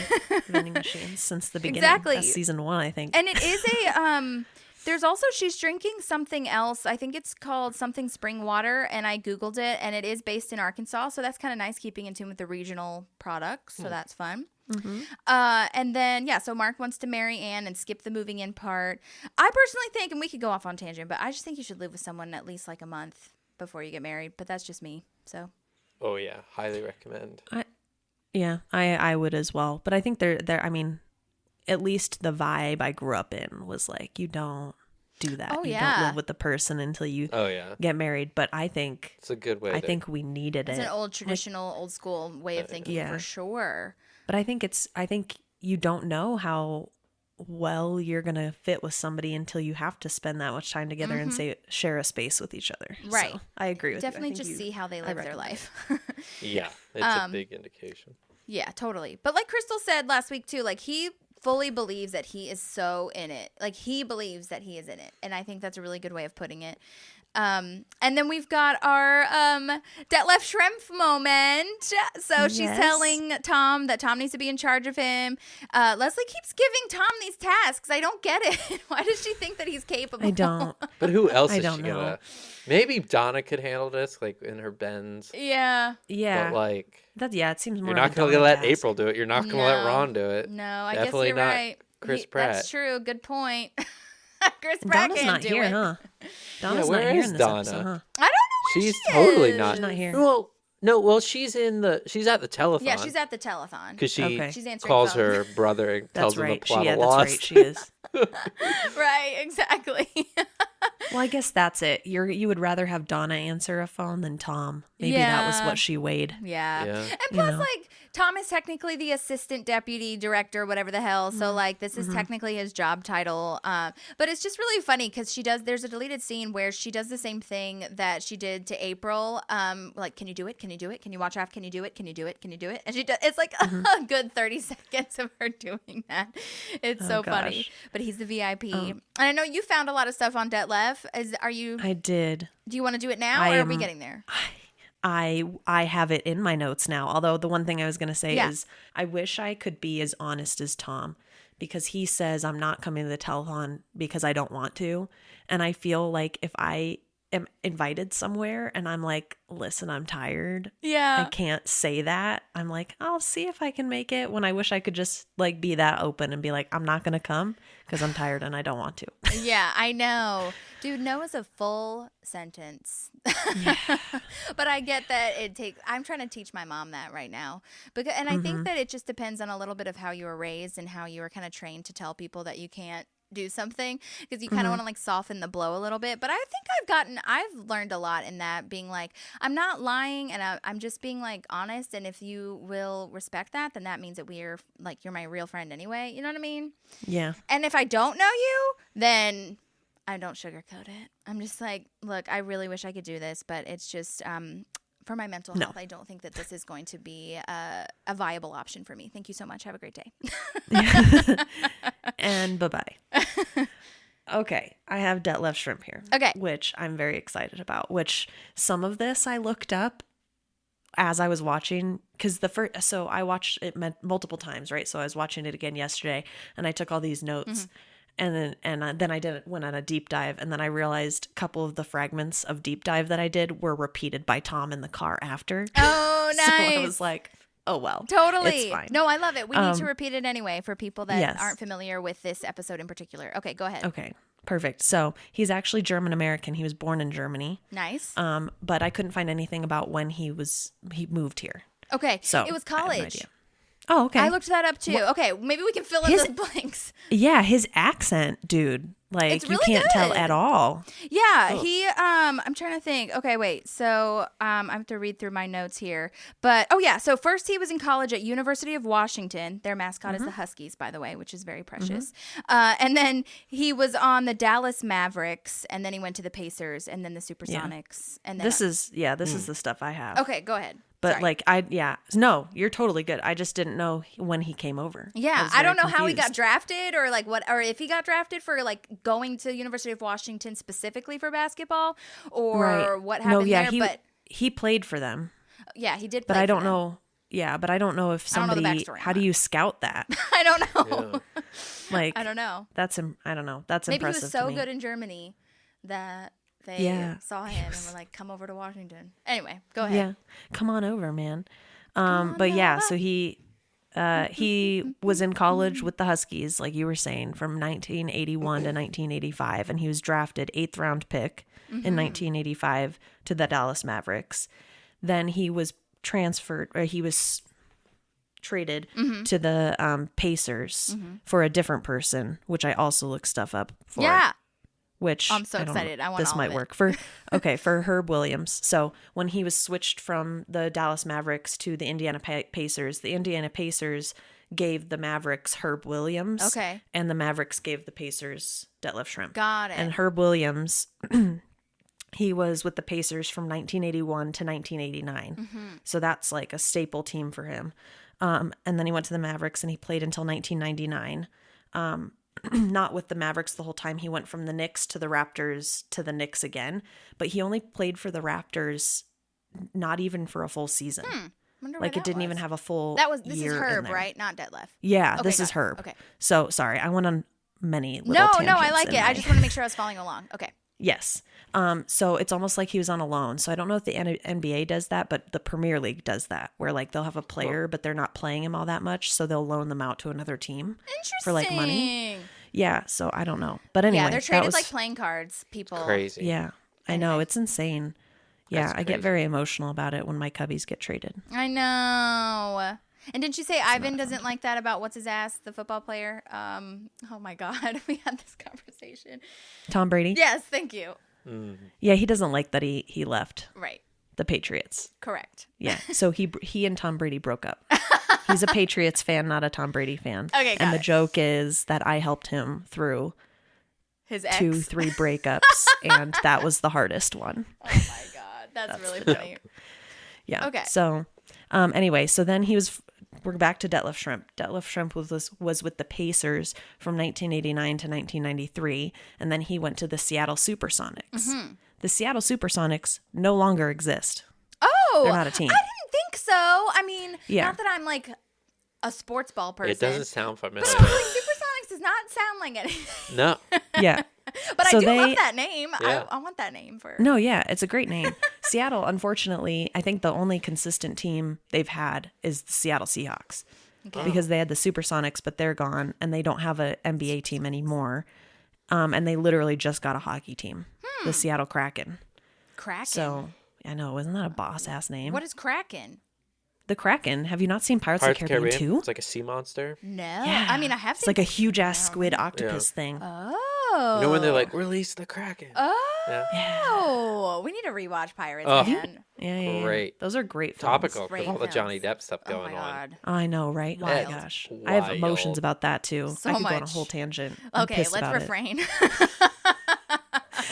vending machines since the beginning. Exactly. That's season 1, I think. And it is a there's also, she's drinking something else. I think it's called something spring water, and I Googled it, and it is based in Arkansas, so that's kind of nice, keeping in tune with the regional products, so that's fun. And then, so Mark wants to marry Anne and skip the moving in part. I personally think, and we could go off on tangent, but I just think you should live with someone at least like a month before you get married, but that's just me, so. Oh yeah, highly recommend. I would as well. But I think they're I mean, at least the vibe I grew up in was like, you don't do that. Oh, you yeah. don't live with the person until you Oh yeah, get married. But I think it's a good way. I think we needed It's it. an old traditional, old school way of thinking yeah. for sure. But I think you don't know how well you're going to fit with somebody until you have to spend that much time together and share a space with each other. Right. So I agree with Definitely you. just see how they live their life. Yeah, it's a big indication. Yeah, totally. But like Crystal said last week too, like he fully believes that he is so in it. Like he believes that he is in it. And I think that's a really good way of putting it. And then we've got our Detlef Schrempf moment. So she's telling Tom that Tom needs to be in charge of him. Leslie keeps giving Tom these tasks. I don't get it. Why does she think that he's capable? I don't. But who else is don't she know. gonna? Maybe Donna could handle this, like in her bends. Yeah. Yeah. But like, it seems more. you're not gonna let April do it. You're not gonna let Ron do it. No, I Definitely guess you're not right. Chris Pratt. That's true. Good point. Chris Pratt Donna's can't not do here, it. huh? Donna's where not here is in this Donna? episode, huh? I don't know where She's she totally is. not. She's not here. Well, no. Well, she's at the telethon. Yeah, she's at the telethon. because she She's answering calls phones. her brother and tells That's him right. the plot of That's Lost. right. She is. Right, exactly. Well, I guess that's it. You would rather have Donna answer a phone than Tom. Maybe that was what she weighed. Yeah. Yeah. And plus, like, Tom is technically the assistant deputy director, whatever the hell. So, like, this is technically his job title. But it's just really funny because there's a deleted scene where she does the same thing that she did to April. Like, can you do it? Can you do it? Can you watch off? Can you do it? Can you do it? Can you do it? And she does. It's like a good 30 seconds of her doing that. It's so funny. But he's the VIP. And I know you found a lot of stuff on Detlef. I did. Do you want to do it now, or are we getting there? I have it in my notes now. Although the one thing I was going to say is I wish I could be as honest as Tom, because he says I'm not coming to the telethon because I don't want to. And I feel like if I am invited somewhere and I'm like, listen, I'm tired. Yeah. I can't say that. I'm like, I'll see if I can make it, when I wish I could just like be that open and be like, I'm not going to come because I'm tired and I don't want to. Yeah, I know. Dude, no is a full sentence. But I get that I'm trying to teach my mom that right now. And I think that it just depends on a little bit of how you were raised and how you were kind of trained to tell people that you can't do something, because you kind of want to like soften the blow a little bit. But I think I've learned a lot in that, being like, I'm not lying and I'm just being like honest. And if you will respect that, then that means that we're like, you're my real friend anyway. You know what I mean? Yeah. And if I don't know you, then I don't sugarcoat it. I'm just like, look, I really wish I could do this, but it's just for my mental health. I don't think that this is going to be a viable option for me. Thank you so much. Have a great day. And bye-bye. Okay, I have Detlef Schrempf here. Okay. Which I'm very excited about, which some of this I looked up as I was watching, because so I watched it multiple times, right? So I was watching it again yesterday, and I took all these notes. And then I went on a deep dive, and then I realized a couple of the fragments of deep dive that I did were repeated by Tom in the car after. Oh, nice. So I was like, oh, well. Totally. It's fine. No, I love it. We need to repeat it anyway for people that Yes. aren't familiar with this episode in particular. Okay, go ahead. Okay, perfect. So he's actually German-American. He was born in Germany. Nice. But I couldn't find anything about when he moved here. Okay, So it was I have no college. idea. Oh, okay. I looked that up too. Okay, maybe we can fill in those blanks. Yeah, his accent, dude. Like, It's really you can't tell good. at all. Yeah, he I'm trying to think. Okay, wait. So, I have to read through my notes here. But so first he was in college at University of Washington. Their mascot is the Huskies, by the way, which is very precious. And then he was on the Dallas Mavericks, and then he went to the Pacers, and then the Supersonics. And then This is the stuff I have. Okay, go ahead. But Sorry. no, you're totally good. I just didn't know when he came over. Yeah, I don't know how he got confused. drafted, or like what, or if he got drafted for like going to University of Washington specifically for basketball, or what happened there. But he played for them. yeah, he did. But play I for don't them. know. Yeah, but I don't know if I don't know the somebody. backstory on How do that. you scout that? I don't know. Yeah. Like, I don't know. I don't know. That's Maybe he impressive was so to me. good in Germany that they saw him and were like, "Come over to Washington." Anyway, go ahead. Yeah, come on over, man. But yeah, so he was in college with the Huskies, like you were saying, from 1981 to 1985, and he was drafted 8th round pick in 1985 to the Dallas Mavericks. Then he was traded to the Pacers for a different person, which I also looked stuff up for. Yeah. Which I'm so I don't excited. know, I want this all might of it. work for Herb Williams. So when he was switched from the Dallas Mavericks to the Indiana Pacers gave the Mavericks Herb Williams. Okay. And the Mavericks gave the Pacers Detlef Schrempf. Got it. And Herb Williams, he was with the Pacers from 1981 to 1989. So that's like a staple team for him. And then he went to the Mavericks and he played until 1999. Not with the Mavericks the whole time. He went from the Knicks to the Raptors to the Knicks again. But he only played for the Raptors not even for a full season. Wonder Like why it didn't that even was. have a full This year is in Herb, there. right? Not Detlef. Yeah, Okay, this got is it. Herb. Okay. So sorry, I went on many little No, tangents. I like in it. I my- just want to make sure I was following along. Okay. Yes. So it's almost like he was on a loan. So I don't know if the NBA does that, but the Premier League does that, where like they'll have a player, but they're not playing him all that much, so they'll loan them out to another team for like money. Yeah. So I don't know, but anyway, Yeah, they're that traded was- like playing cards. People. Crazy. Yeah, I know, it's insane. Yeah, That's I get crazy. very emotional about it when my cubbies get traded. I know. And didn't you say Ivan doesn't like that about what's his ass, the football player? Oh my God, we had this conversation. Tom Brady. Yes, thank you. Yeah, he doesn't like that he left Right. the Patriots. Correct. Yeah, so he and Tom Brady broke up. He's a Patriots fan, not a Tom Brady fan. Okay, got and the it. joke is that I helped him through His ex. 2-3 breakups, and that was the hardest one. Oh my God, that's really funny. Yeah. Okay. So, anyway, so then we're back to Detlef Schrempf. Detlef Schrempf was with the Pacers from 1989 to 1993, and then he went to the Seattle Supersonics. The Seattle Supersonics no longer exist. Oh, They're not a team. I didn't think so. I mean, Yeah. not that I'm like a sports ball person. It doesn't sound familiar. But like Supersonics does not sound like anything. No. Yeah. But So I do they- love that name. Yeah. I want that name for. No, yeah, it's a great name. Seattle, unfortunately, I think the only consistent team they've had is the Seattle Seahawks. Because they had the Supersonics, but they're gone, and they don't have an NBA team anymore. And they literally just got a hockey team, the Seattle Kraken. Kraken. So, I know, isn't that a boss-ass name? What is Kraken? The Kraken. Have you not seen Pirates Pirates of of the the Caribbean Caribbean. 2? It's like a sea monster. No. Yeah. I mean, I have It's seen. like a huge-ass squid octopus thing. Oh. You know when they're like, release the Kraken. Oh. We need to rewatch Pirates, Oh. man. Yeah. Great. Those are great films. Topical Great with all the Johnny films. Depp stuff Oh going my on. God. I know, right? Oh my Wild. gosh. I have emotions Wild. about that, too. So I could go on a much. whole tangent. I'm Okay, pissed let's about it. refrain.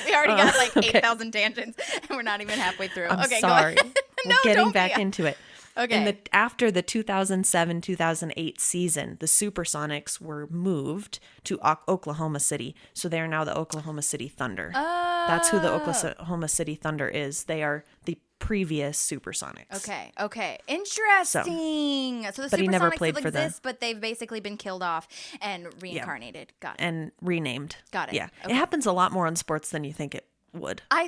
We already got like okay. 8,000 tangents, and we're not even halfway through. I'm Okay, sorry. go ahead. No, We're getting don't back be. into it. Okay. After the 2007-2008 season, the Supersonics were moved to Oklahoma City. So they are now the Oklahoma City Thunder. That's who the Oklahoma City Thunder is. They are the previous Supersonics. Okay. Interesting. So the But he never Supersonics played still for the- exist, but they've basically been killed off and reincarnated. Got it. And renamed. Got it. Yeah. Okay. It happens a lot more in sports than you think it would. I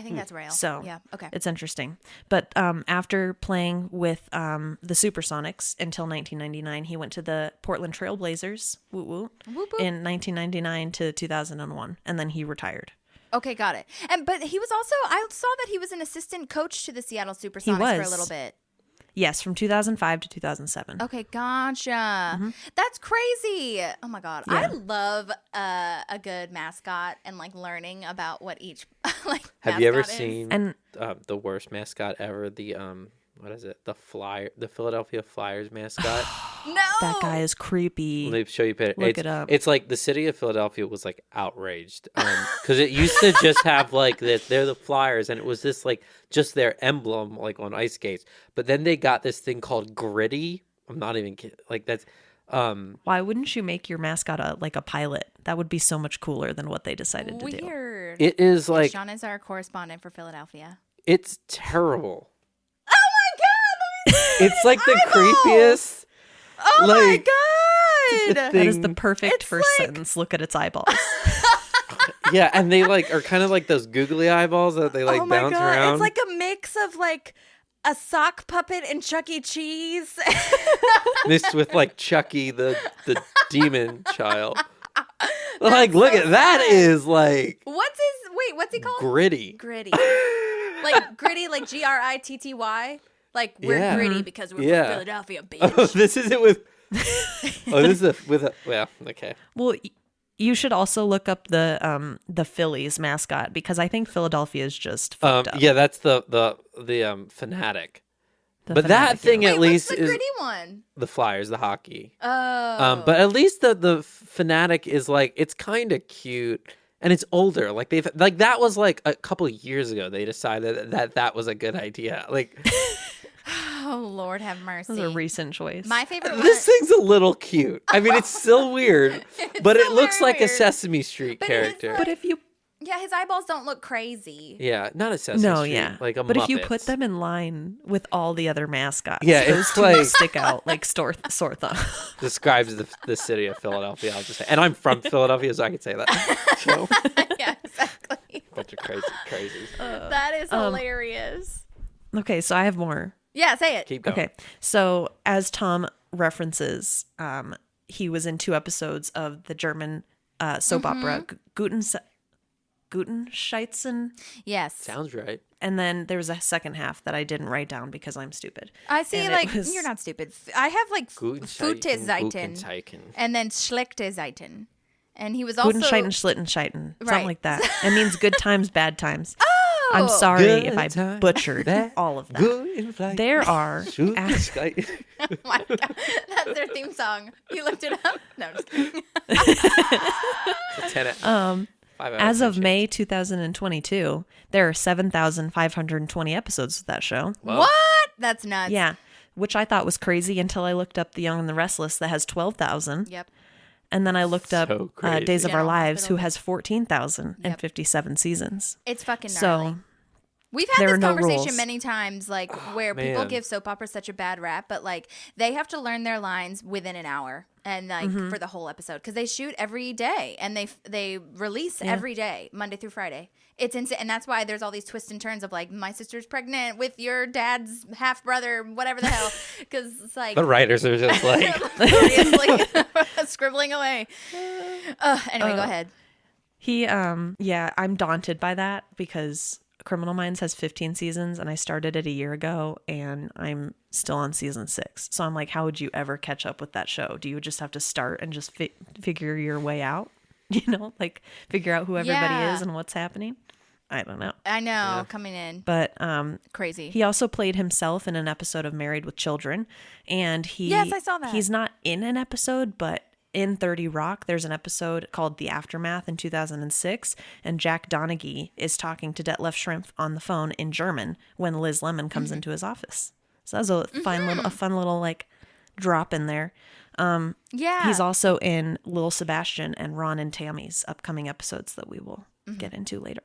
think that's real. So yeah, okay. it's interesting. But after playing with the Supersonics until 1999, he went to the Portland Trail Blazers Whoop, whoop. in 1999 to 2001, and then he retired. Okay, got it. But he was also, I saw that he was an assistant coach to the Seattle Supersonics for a was. little bit. Yes, from 2005 to 2007. Okay, gotcha. That's crazy. Oh my God. I love a good mascot and like learning about what each like Have you ever mascot is. seen And the worst mascot ever? The what is it? The Philadelphia Flyers mascot. No. that guy is creepy. Let me show you a picture. Look it up. It's like the city of Philadelphia was like outraged because it used to just have like this. They're the Flyers, and it was this like just their emblem like on ice skates. But then they got this thing called Gritty. I'm not even kidding. Like that's Why wouldn't you make your mascot a pilot? That would be so much cooler than what they decided to do. Weird. it is like Sean is our correspondent for Philadelphia. it's terrible. Oh my God. Let me see It's like the eyeballs. creepiest. Oh like, my God. That is the thing. perfect It's first like- sentence. Look at its eyeballs. Yeah, and they like are kind of like those googly eyeballs that they like Oh my bounce God. around. It's like a mix of like a sock puppet and Chuck E. Cheese. mixed with like Chucky the demon child. Like, look at that is like What's he called? gritty. Gritty. Like gritty, like Gritty. Like we're Yeah. gritty because we're Yeah. from Philadelphia, Oh, bitch. this is it with. Oh, this is with a. Well, okay. Well, you should also look up the Phillies mascot because I think Philadelphia is just fucked up. Yeah, that's the fanatic. But that thing Wait, at least what's the is gritty one? the Flyers, the hockey. Oh. But at least the Fanatic is like, it's kind of cute and it's older. Like that was like a couple of years ago. They decided that was a good idea. Like, oh Lord, have mercy. This is a recent choice. My favorite one. this thing's a little cute. I mean, it's still weird, but it looks like a Sesame Street character. But if you Yeah, his eyeballs don't look crazy. Yeah, not a Sesame Street. yeah, Like a but Muppets. if you put them in line with all the other mascots, Yeah, those it's two like- stick out like sore thumb. describes the city of Philadelphia, I'll just say. And I'm from Philadelphia, so I can say that. So, Yeah, exactly. bunch of crazies. That is hilarious. Okay, so I have more. Yeah, say it. Keep going. Okay, so as Tom references, he was in 2 episodes of the German soap opera Gutenscheitzen, Yes. Sounds right. and then there was a second half that I didn't write down because I'm stupid. I see, And like, it was- you're not stupid. I have, like, Futeseiten Guten and then Schlechteseiten. And he was also... Gutenscheiten, Schlittenscheiten, Right. something like that. It means good times, bad times. Oh! I'm sorry Good if I time, butchered bad, all of that. Good in flight. There are Shoot the act- sky. Oh my God. That's their theme song. You looked it up? No, I'm just kidding. 10 5 out as 10 of May 2022, there are 7,520 episodes of that show. Wow. What? That's nuts. Yeah, which I thought was crazy until I looked up The Young and the Restless that has 12,000. Yep. And then I looked up So crazy. Days of Our General Lives, Hospital. who has 14,057 seasons. It's fucking So gnarly. We've had there this are no conversation rules. many times, like, where people man. give soap operas such a bad rap, but, like, they have to learn their lines within an hour and, like, Mm-hmm. for the whole episode. Because they shoot every day and they release every day, Monday through Friday. It's insane. And that's why there's all these twists and turns of, like, my sister's pregnant with your dad's half-brother, whatever the hell. Because it's like... The writers are just like, seriously scribbling away. Anyway, go ahead. I'm daunted by that because Criminal Minds has 15 seasons and I started it a year ago and I'm still on season 6. So I'm like, how would you ever catch up with that show? Do you just have to start and just figure your way out? You know, like figure out who everybody Yeah. is and what's happening? I don't know. I know, coming in. But Crazy. he also played himself in an episode of Married with Children, and Yes, I saw that. He's not in an episode, but in 30 Rock, there's an episode called The Aftermath in 2006, and Jack Donaghy is talking to Detlef Schrempf on the phone in German when Liz Lemon comes into his office. So that was a fun little like drop in there. Yeah. He's also in Lil Sebastian and Ron and Tammy's upcoming episodes that we will get into later.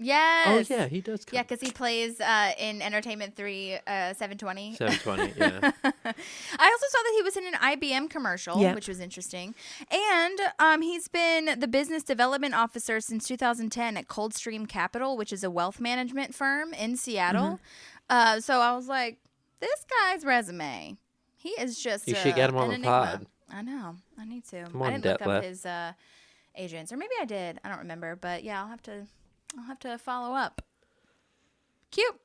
Yes. oh, yeah, he does come. Yeah, because he plays in Entertainment 3 720. 720, yeah. I also saw that he was in an IBM commercial, Yeah. which was interesting. And he's been the business development officer since 2010 at Coldstream Capital, which is a wealth management firm in Seattle. So I was like, this guy's resume, he is just You should get him on an the enigma. pod. I know. I need to. Come I on, didn't look up Detlef. his agents. Or maybe I did. I don't remember. But yeah, I'll have to follow up. Cute.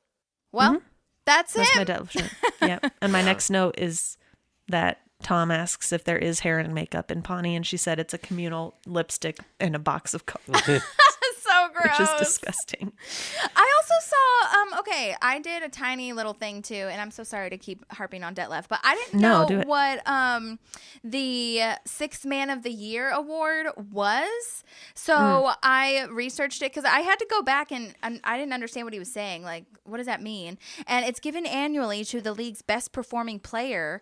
Well, that's That's him. my Detlef Schrempf. Yeah. And my next note is that Tom asks if there is hair and makeup in Pawnee, and she said it's a communal lipstick and a box of colors, So gross. which is disgusting. I also saw, I did a tiny little thing too, and I'm so sorry to keep harping on Detlef, but I didn't No, know do it. what the Sixth Man of the Year award was. So I researched it because I had to go back and I didn't understand what he was saying. Like, what does that mean? And it's given annually to the league's best performing player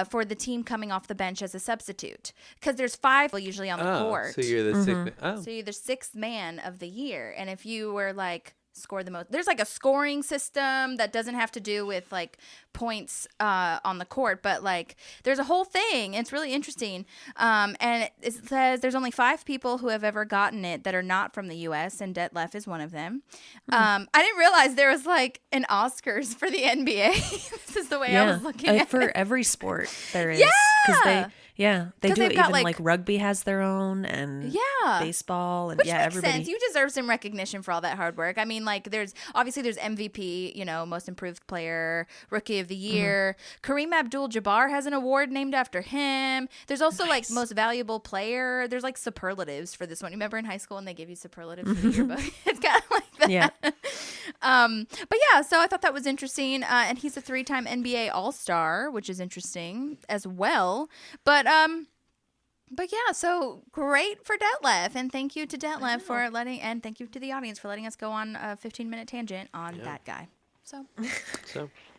for the team coming off the bench as a substitute. Because there's 5 usually on the court. So you're the sixth. Oh, So you're the 6th man of the year. And if you were like scored the most, there's like a scoring system that doesn't have to do with like points on the court, but like there's a whole thing. It's really interesting. And it says there's only 5 people who have ever gotten it that are not from the U.S. and Detlef is one of them. I didn't realize there was like an Oscars for the NBA. This is the way I was looking at for it. every sport there is. Yeah! They 'Cause do they've it got, even like- like rugby has their own and Yeah. baseball and Which yeah, makes everybody. sense. You deserve some recognition for all that hard work. I mean, like, there's MVP, most improved player, rookie of the year. Kareem Abdul-Jabbar has an award named after him. There's also like most valuable player. There's like superlatives for this one. You remember in high school when they give you superlatives for the yearbook? It's kind of like that. Yeah. But yeah, so I thought that was interesting. And he's a 3-time NBA All-Star, which is interesting as well. But yeah, so great for Detlef, and thank you to Detlef for and thank you to the audience for letting us go on a 15-minute tangent on that guy. So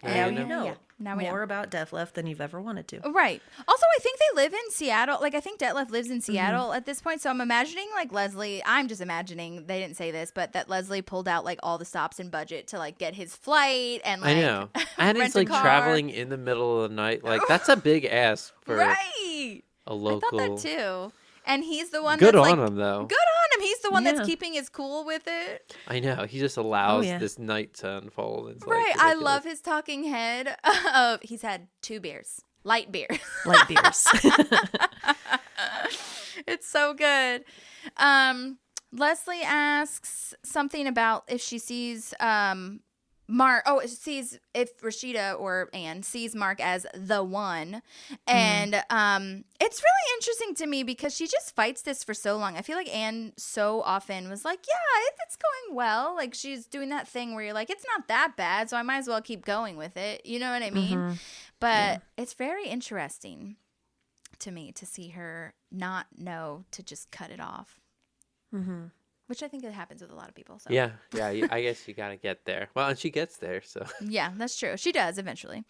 now you know. Yeah, now we more know about Detlef than you've ever wanted to. Right. Also, I think they live in Seattle. Like, I think Detlef lives in Seattle at this point. So I'm imagining, like, Leslie, I'm just imagining, they didn't say this, but that Leslie pulled out, like, all the stops in budget to, like, get his flight and, like, I know. And rent it's like a car. traveling in the middle of the night. Like, that's a big ask for Right. a local. I thought that too. And he's the one Good that's on like, him, though. Good on him. He's the one Yeah. that's keeping his cool with it. I know. He just allows yeah. this night to unfold. It's Right. like I ridiculous. love his talking head of he's had 2 beers. Light beer. Light beers. It's so good. Leslie asks something about if she sees sees if Rashida or Anne sees Mark as the one. And it's really interesting to me because she just fights this for so long. I feel like Anne so often was like, yeah, it's going well. Like, she's doing that thing where you're like, it's not that bad, so I might as well keep going with it. You know what I mean? But it's very interesting to me to see her not know to just cut it off. Which I think it happens with a lot of people. So. Yeah. I guess you gotta get there. Well, and she gets there, so. Yeah, that's true. She does eventually.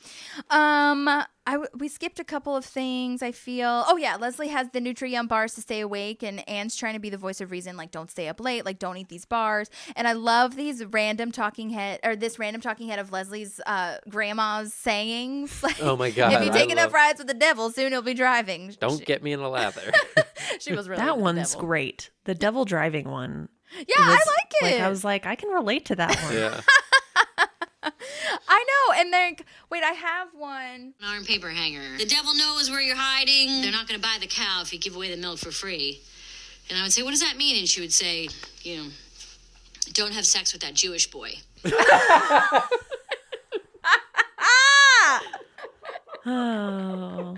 We skipped a couple of things, I feel. Oh, yeah, Leslie has the Nutri-Yum bars to stay awake, and Anne's trying to be the voice of reason, like, don't stay up late, like, don't eat these bars. And I love this random talking head of Leslie's grandma's sayings. Like, Oh my God. if you take enough rides with the devil, soon he'll be driving. Don't get me in a lather. She was really that into the one's devil. great. The devil driving one. Yeah, I like it. Like, I was like, I can relate to that one. Yeah. I know. And then, wait, I have one. An arm paper hanger. The devil knows where you're hiding. They're not going to buy the cow if you give away the milk for free. And I would say, what does that mean? And she would say, don't have sex with that Jewish boy. Oh. Oh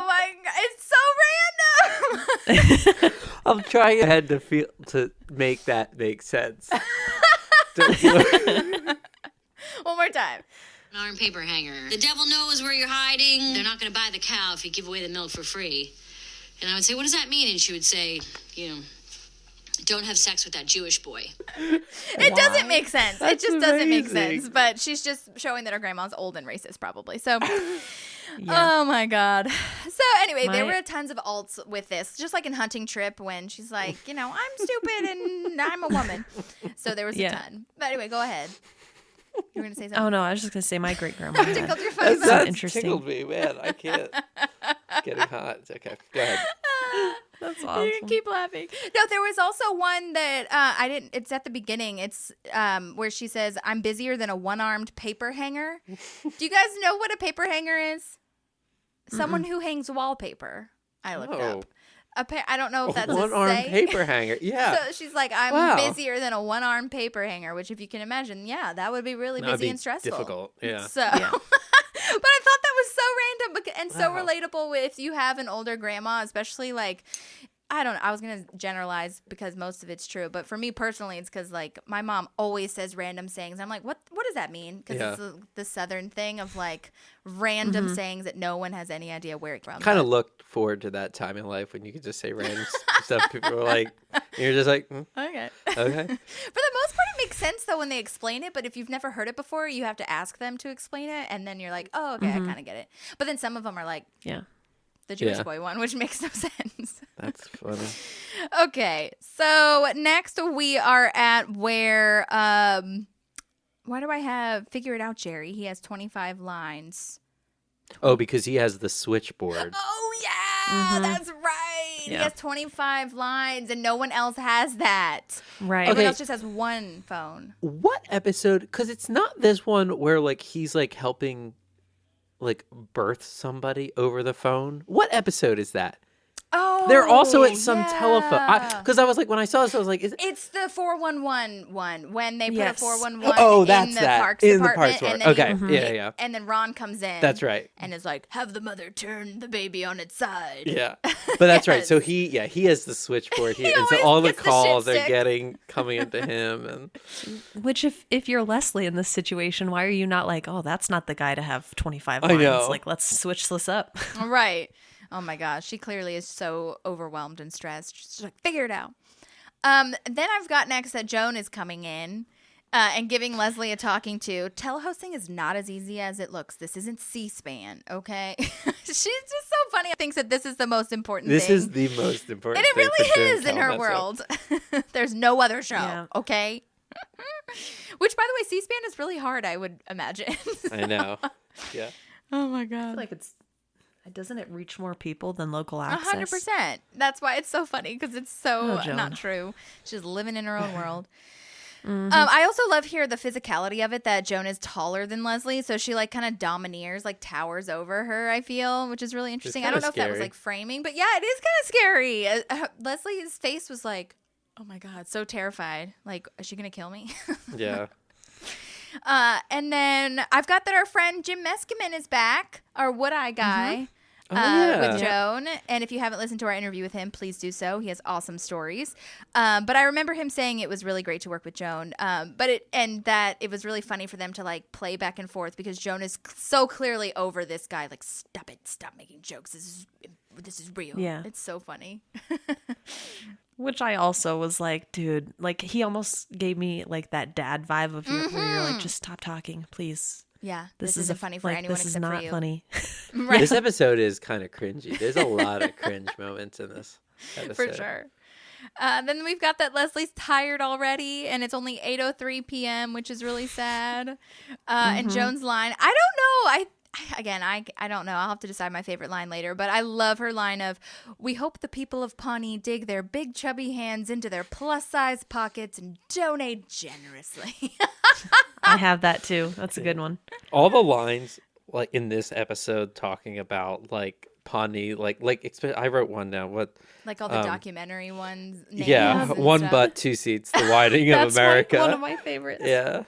my God. It's so random. I'm trying ahead to make that make sense. One more time. An arm paper hanger. The devil knows where you're hiding. They're not going to buy the cow if you give away the milk for free. And I would say, what does that mean? And she would say, don't have sex with that Jewish boy. It doesn't make sense. That's it just doesn't make amazing. sense. But she's just showing that her grandma's old and racist, probably. So, Yeah. oh my God. So anyway, there were tons of alts with this, just like in Hunting Trip when she's like, I'm stupid and I'm a woman. So there was a ton. But anyway, go ahead. You were going to say something? Oh, no, I was just going to say my great grandma. Tickled your funny bone. That's interesting. tickled me, man. I can't. It's getting hot. It's okay. Go ahead. That's You awesome. can keep laughing. No, there was also one that I didn't. It's at the beginning. It's where she says, "I'm busier than a one-armed paper hanger." Do you guys know what a paper hanger is? Someone who hangs wallpaper. I looked No. up. I don't know if that's One-armed a say. paper hanger. Yeah. So she's like, "I'm Wow. busier than a one-armed paper hanger," which, if you can imagine, yeah, that would be really That'd busy be and stressful. difficult. Yeah. So, but I thought that was so random and so Wow. relatable with if you have an older grandma, especially like, I don't know, I was going to generalize because most of it's true. But for me personally, it's because like my mom always says random sayings. I'm like, what does that mean? Because it's the Southern thing of like random sayings that no one has any idea where it's from. Kind of looked forward to that time in life when you could just say random stuff. People were like, you're just like, Okay. okay. For the most part, it makes sense though when they explain it. But if you've never heard it before, you have to ask them to explain it, and then you're like, "Oh, okay, I kind of get it." But then some of them are like Yeah. the Jewish boy one, which makes no sense. That's funny. Okay, so next we are at where why do I have figure it out, Jerry? He has 25 lines. Oh, because he has the switchboard. Oh yeah, that's right. He Yeah. has 25 lines, and no one else has that. Right. Everyone Okay. else just has one phone. What episode? Because it's not this one where like he's like helping like birth somebody over the phone. What episode is that? Oh, they're also at some telephone. Because I was like, when I saw this, I was like, it's the 411 one when they put Yes. a 411 oh, that's in the that. parks In the department. parks one. And then Okay. Yeah. And then Ron comes in. That's right. And is like, have the mother turn the baby on its side. Yeah. But that's right. So he has the switchboard here. And so all the calls are coming into him. And Which if you're Leslie in this situation, why are you not like, oh, that's not the guy to have 25 lines. I know. Like, let's switch this up. Right. Oh my gosh. She clearly is so overwhelmed and stressed. She's like, figure it out. Then I've got next that Joan is coming in and giving Leslie a talking to. Telehosting is not as easy as it looks. This isn't C-SPAN, okay? She's just so funny. Thinks that this is the most important thing. this is the most important And it thing really for Joan is in her Kalamazoo. world. There's no other show, Yeah. okay? Which, by the way, C-SPAN is really hard, I would imagine. I know. Yeah. Oh my I God. feel like doesn't it reach more people than local access? 100%. That's why it's so funny because it's so Oh, Joan. not true. She's living in her own world. I also love here the physicality of it that Joan is taller than Leslie, so she like kind of domineers, like towers over her. I feel, which is really interesting. I don't know if that was scary. like framing, but yeah, it is kind of scary. Leslie's face was like, oh my God, so terrified. Like, is she gonna kill me? Yeah. And then I've got that our friend Jim Meskimen is back, our Wood-Eye guy. yeah. With Joan. And if you haven't listened to our interview with him, please do so. He has awesome stories. But I remember him saying it was really great to work with Joan. And that it was really funny for them to like play back and forth because Joan is so clearly over this guy. Like, stop it. Stop making jokes. This is real. Yeah. It's so funny. Which I also was like, dude, like he almost gave me like that dad vibe of where you're like, just stop talking, please. Yeah. This isn't funny for anyone this is except not for you. funny. Right. This episode is kind of cringy. There's a lot of cringe moments in this episode. For sure. Then we've got that Leslie's tired already, and it's only 8:03 p.m., which is really sad. And Joan's line, I don't know. I don't know. I'll have to decide my favorite line later. But I love her line of, we hope the people of Pawnee dig their big chubby hands into their plus-size pockets and donate generously. I have that too. That's a good one. All the lines like in this episode talking about like Pawnee, I wrote one down. What? Like all the documentary ones. Yeah, names and one stuff. butt, two seats. The widening of That's America. one of my favorites. Yeah.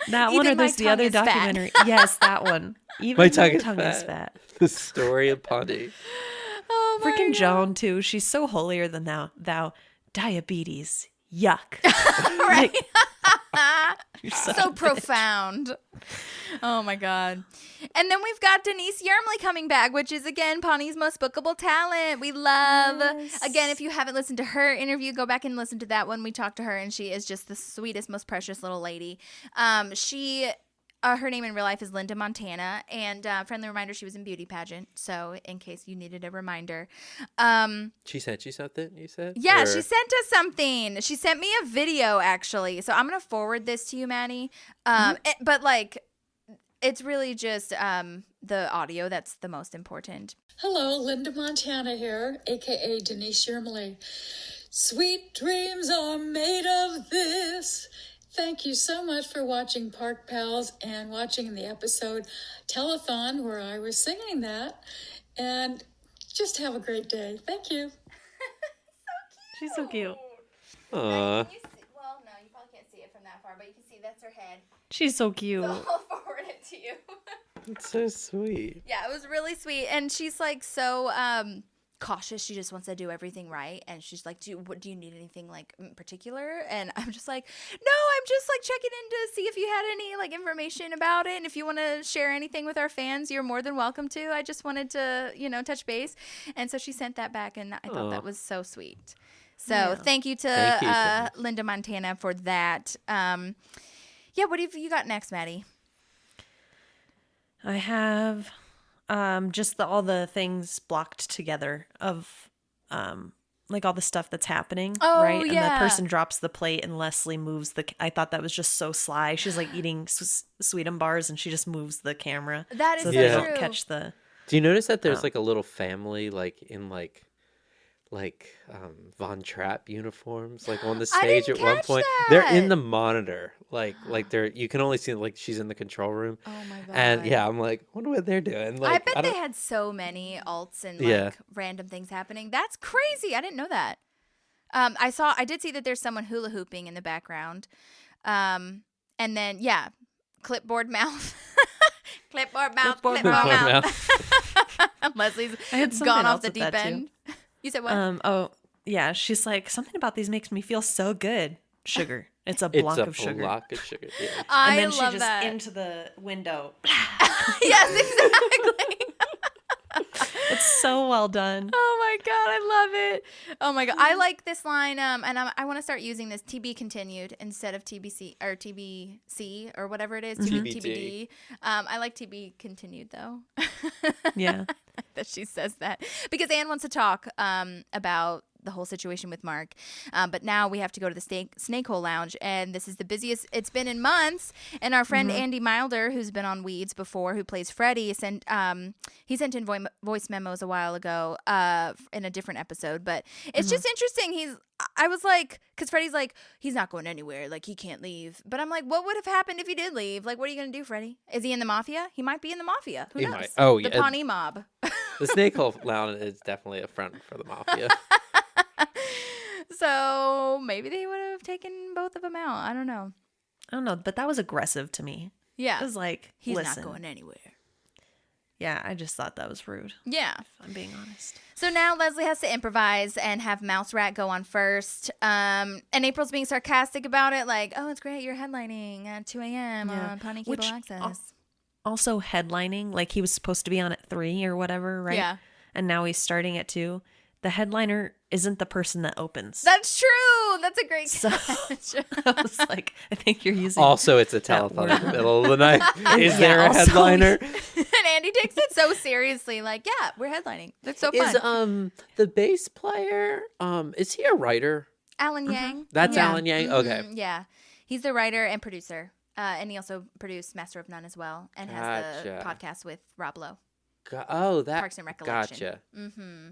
That Even one or my there's the tongue other is fat. documentary. Yes, that one. Even My my tongue is fat. fat. The story of Pawnee. Oh my Freaking God. Joan too. She's so holier than thou. Diabetes. Yuck. Right. You're such So a bitch. profound. Oh my God. And then we've got Denise Yermley coming back, which is again Pawnee's most bookable talent. We love. Yes. Again, if you haven't listened to her interview, go back and listen to that one. We talked to her, and she is just the sweetest, most precious little lady. Her name in real life is Linda Montana, and friendly reminder, she was in beauty pageant. So in case you needed a reminder, She sent you something, you said? yeah, Or- she sent us something. She sent me a video, actually. So I'm going to forward this to you, Maddie. But, like, it's really just the audio that's the most important. Hello, Linda Montana here, aka Denise Yermley. Sweet dreams are made of this. Thank you so much for watching Park Pals and watching the episode Telethon where I was singing that. And just have a great day. Thank you. She's so cute. Aw. Well, no, you probably can't see it from that far, but you can see that's her head. She's so cute. I'll forward it to you. It's so sweet. Yeah, it was really sweet. And she's like so cautious. She just wants to do everything right. And she's like, do you need anything like in particular? And I'm just like, no, I'm just like checking in to see if you had any like information about it. And if you want to share anything with our fans, you're more than welcome to. I just wanted to, touch base. And so she sent that back, and I thought that was so sweet. So thank you to Thank you, Denise. Linda Montana for that. Yeah, what have you got next, Maddie? I have just all the things blocked together of like all the stuff that's happening, Oh, right? And yeah. the person drops the plate and Leslie moves I thought that was just so sly. She's like eating Sweetum bars and she just moves the camera. That is so so they Yeah. don't true. catch the... Do you notice that there's like a little family like in like Von Trapp uniforms on the stage at one point. That. They're in the monitor. They're, you can only see she's in the control room. Oh my god. And yeah, I'm like, wonder what they're doing. I bet they had so many alts and random things happening. That's crazy. I didn't know that. I did see that there's someone hula hooping in the background. And then clipboard mouth. clipboard mouth. Leslie's gone off the deep end. You said what? Yeah, she's like, something about these makes me feel so good. Sugar. It's a block of sugar. Yeah. And then she just into the window. Yes, exactly. It's so well done. Oh my god, I love it. Oh my god, I like this line. And I want to start using this TB continued instead of TBC or TBC or whatever it is. TBD. I like TB continued though. Yeah, that she says that because Anne wants to talk about the whole situation with Mark. But now we have to go to the Snake Hole Lounge, and this is the busiest it's been in months. And our friend Andy Milder, who's been on Weeds before, who plays Freddie, sent in voice memos a while ago in a different episode. But it's just interesting. I was like, because Freddie's like, he's not going anywhere. Like, he can't leave. But I'm like, what would have happened if he did leave? Like, what are you going to do, Freddie? Is he in the mafia? He might be in the mafia. Who knows? Might. Oh, the Pawnee mob. The Snake Hole Lounge is definitely a front for the mafia. So maybe they would have taken both of them out. I don't know. But that was aggressive to me. Yeah. It was like, he's listen. not going anywhere. Yeah, I just thought that was rude. Yeah. If I'm being honest. So now Leslie has to improvise and have Mouse Rat go on first. And April's being sarcastic about it, like, oh, it's great, you're headlining at 2 a.m. on Pawnee Cable Access. Also headlining, like he was supposed to be on at 3 or whatever, right? Yeah. And now he's starting at 2. The headliner isn't the person that opens. That's true. That's a great catch. I was like, I think you're using. Also, it's a telethon in the middle of the night. Is there a headliner? And Andy takes it so seriously. Like, yeah, we're headlining. It's so fun. Is the bass player? Is he a writer? Alan Yang. That's Alan Yang. Okay. Yeah, he's the writer and producer, and he also produced Master of None as well, and has the podcast with Rob Lowe. Parks and Recollection. Gotcha. Mm-hmm.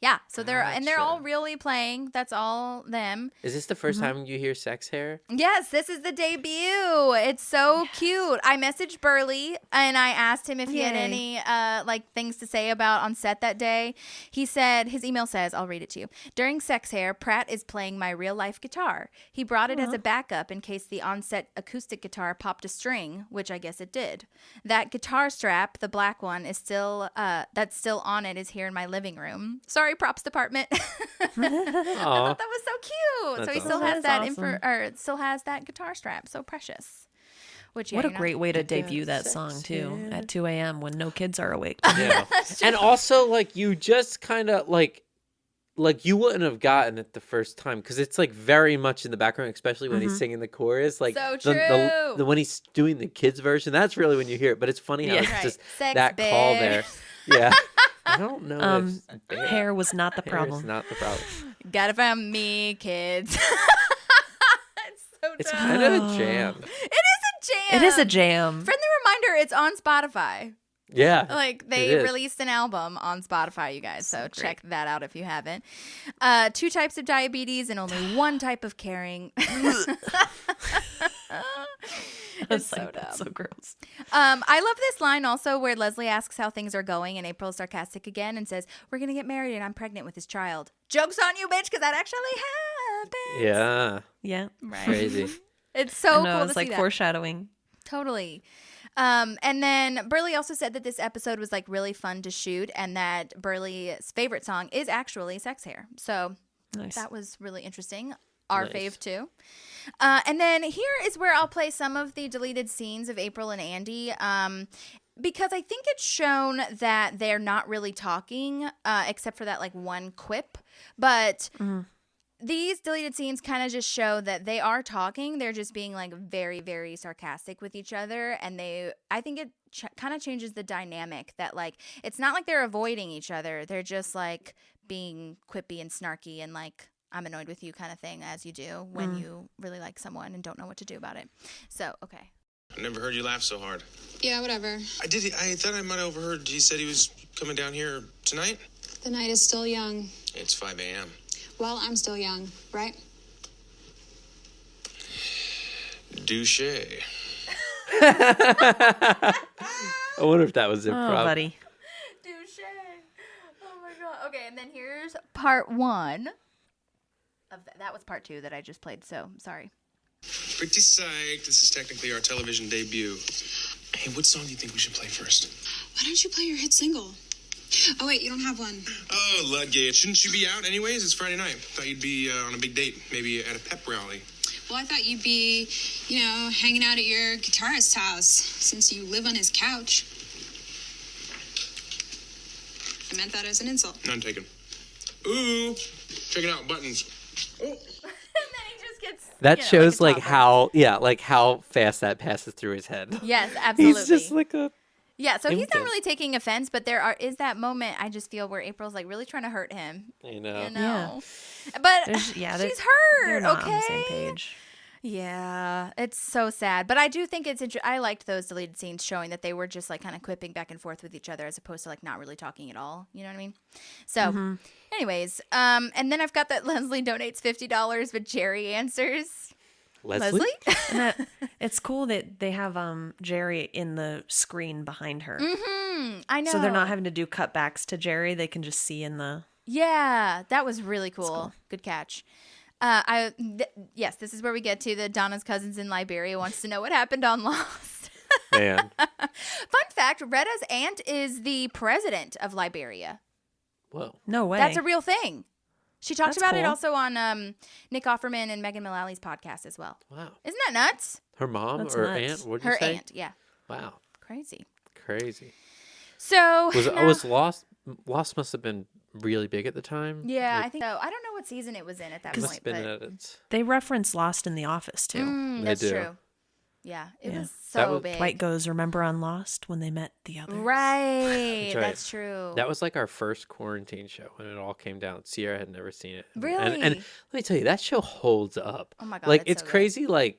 Yeah, so they're all really playing. That's all them. Is this the first time you hear Sex Hair? Yes, this is the debut. It's so cute. I messaged Burley and I asked him if he had any things to say about on set that day. He said, his email says, I'll read it to you. During Sex Hair, Pratt is playing my real life guitar. He brought it as a backup in case the on-set acoustic guitar popped a string, which I guess it did. That guitar strap, the black one, is still that's still on it, is here in my living room. Sorry, props department. I thought that was so cute. That's so he still has that still has that guitar strap. So precious. Which what a great way to debut that song too, at 2 a.m. when no kids are awake. Yeah, and also you just kind of like you wouldn't have gotten it the first time because it's very much in the background, especially when he's singing the chorus. So true. The when he's doing the kids version, that's really when you hear it. But it's funny how it's just Sex that bear. call there. Yeah. I don't know if hair was not the problem. Hair is not the problem. Gotta find me, kids. It's kind of a jam. It is a jam. Friendly reminder, it's on Spotify. Yeah. They released an album on Spotify, you guys. So check that out if you haven't. 2 types of diabetes and only 1 type of caring. It's so dumb. That's so gross. I love this line also where Leslie asks how things are going and April's sarcastic again and says, we're going to get married and I'm pregnant with his child. Joke's on you, bitch, because that actually happens. Yeah. Yeah. Right. Crazy. It's so cool it's to see that. Foreshadowing. Totally. And then Burley also said that this episode was really fun to shoot and that Burley's favorite song is actually Sex Hair. So that was really interesting. Our fave too. And then here is where I'll play some of the deleted scenes of April and Andy. Because I think it's shown that they're not really talking, except for that 1 quip. But these deleted scenes kind of just show that they are talking. They're just being very, very sarcastic with each other. And I think it kind of changes the dynamic that it's not like they're avoiding each other. They're just being quippy and snarky and I'm annoyed with you kind of thing, as you do when you really like someone and don't know what to do about it. So, okay. I never heard you laugh so hard. Yeah, whatever. I thought I might have overheard he said he was coming down here tonight. The night is still young. It's 5 a.m. Well, I'm still young, right? Douche. I wonder if that was improv. Oh, buddy. Douche. Oh my god. Okay, and then here's part 1 of that was part 2 that I just played, so I'm sorry. Pretty psyched. This is technically our television debut. Hey, what song do you think we should play first? Why don't you play your hit single? Oh, wait, you don't have one. Oh, Ludgate. Shouldn't you be out anyways? It's Friday night. Thought you'd be on a big date, maybe at a pep rally. Well, I thought you'd be, hanging out at your guitarist's house, since you live on his couch. I meant that as an insult. None taken. Ooh, checking out buttons. Oh. And then he just gets That shows like how fast that passes through his head. Yes, absolutely. He's just like a Yeah, so he's not infant. really taking offense, but is that moment I just feel where April's like really trying to hurt him. I know. You know? But she's hurt, They're not okay? on the same page. Yeah, it's so sad. But I do think it's I liked those deleted scenes showing that they were just like kind of quipping back and forth with each other as opposed to like not really talking at all. You know what I mean? So, anyways, and then I've got that Leslie donates $50, but Jerry answers. Leslie? And it's cool that they have Jerry in the screen behind her. I know. So they're not having to do cutbacks to Jerry. They can just see in the... Yeah, that was really cool. Good catch. Yes, this is where we get to the Donna's cousins in Liberia wants to know what happened on Lost. Man. Fun fact, Retta's aunt is the president of Liberia. Whoa. No way. That's a real thing. She talks That's about it cool. also on Nick Offerman and Megan Mullally's podcast as well. Wow. Isn't that nuts? Her mom That's or nuts. aunt? What did you Her say? aunt, yeah. Wow. Crazy. Crazy. So Was Lost must have been really big at the time? Yeah, Like, I think so. I don't know what season it was in at that must point. have been But at its... They reference Lost in The Office, too. that's do. true. Yeah, it was That so was- big. Dwight goes, remember on Lost when they met the others? Right. That's right. That's true. That was like our first quarantine show when it all came down. Sierra had never seen it. Really? And let me tell you, that show holds up. Oh my God, Like, it's it's so good. crazy, like,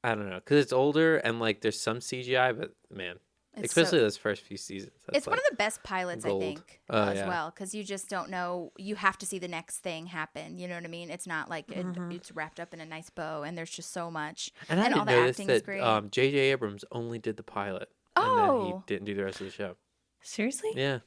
I don't know, because it's older and, like, there's some CGI, but, man, It's especially so- those first few seasons. That's It's one of the best pilots, gold. I think, Oh, as yeah. well, because you just don't know. You have to see the next thing happen. You know what I mean? It's not like it's wrapped up in a nice bow, and there's just so much. And I all didn't the notice acting is that great. J.J. Abrams only did the pilot. And then he Oh. didn't do the rest of the show. Seriously? Yeah.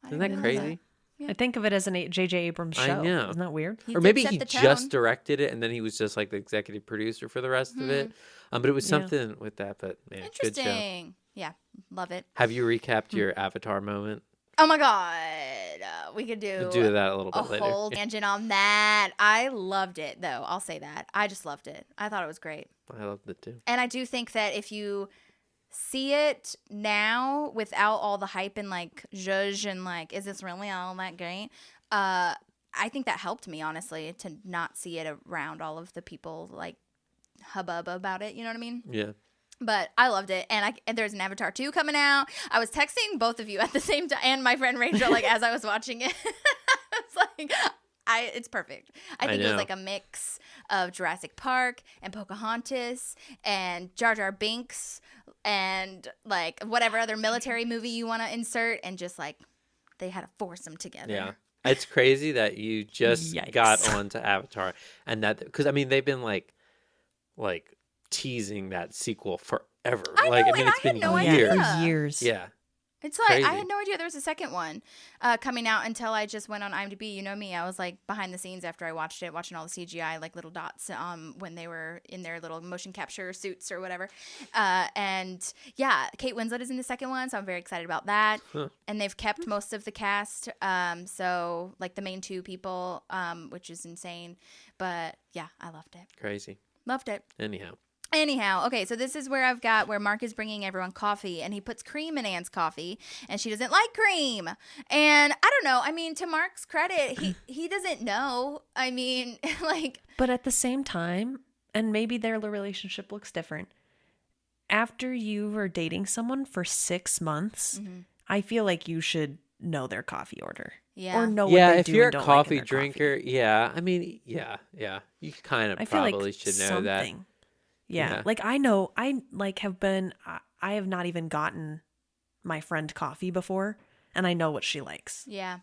I Isn't didn't that know crazy? I think of it as an J.J. Abrams I show. know. Isn't that weird? He Or did maybe set he the just tone. directed it and then he was just like the executive producer for the rest of it. But it was Yeah. something with that. But man, good show. Interesting. Yeah, love it. Have you recapped your Avatar moment? Oh my God, we could do We'll do that a little a bit later. whole tangent on that. I loved it, though. I'll say that. I just loved it. I thought it was great. I loved it too. And I do think that if you see it now without all the hype and like zhuzh and like, is this really all that great? I think that helped me, honestly, to not see it around all of the people like hubbub about it. You know what I mean? Yeah. But I loved it, and there's an Avatar 2 coming out. I was texting both of you at the same time, and my friend Rachel, like as I was watching it. It's like, it's perfect. I think it was know. like a mix of Jurassic Park and Pocahontas and Jar Jar Binks and like whatever other military movie you want to insert, and just like they had to force them together. Yeah. It's crazy that you just Yikes. got onto Avatar and that because I mean they've been like teasing that sequel forever. I like know, I mean and it's I had been no years. idea. For years. Yeah. It's like Crazy. I had no idea there was a second one coming out until I just went on IMDb. You know me, I was like behind the scenes after I watched it, watching all the CGI like little dots when they were in their little motion capture suits or whatever. And yeah, Kate Winslet is in the second one, so I'm very excited about that. Huh. And they've kept most of the cast, so like the main two people, which is insane. But yeah, I loved it. Crazy. Loved it. Anyhow, okay, so this is where where Mark is bringing everyone coffee, and he puts cream in Anne's coffee, and she doesn't like cream. And I don't know. I mean, to Mark's credit, he doesn't know. I mean, like, But at the same time, and maybe their relationship looks different, after you were dating someone for 6 months, I feel like you should know their coffee order. Yeah. Or know yeah, what they if do you're a and don't like in coffee their drinker, yeah. I mean, yeah. You kind of I feel probably like should know that. something. Yeah. Yeah. Like I know I have not even gotten my friend coffee before, and I know what she likes. yeah.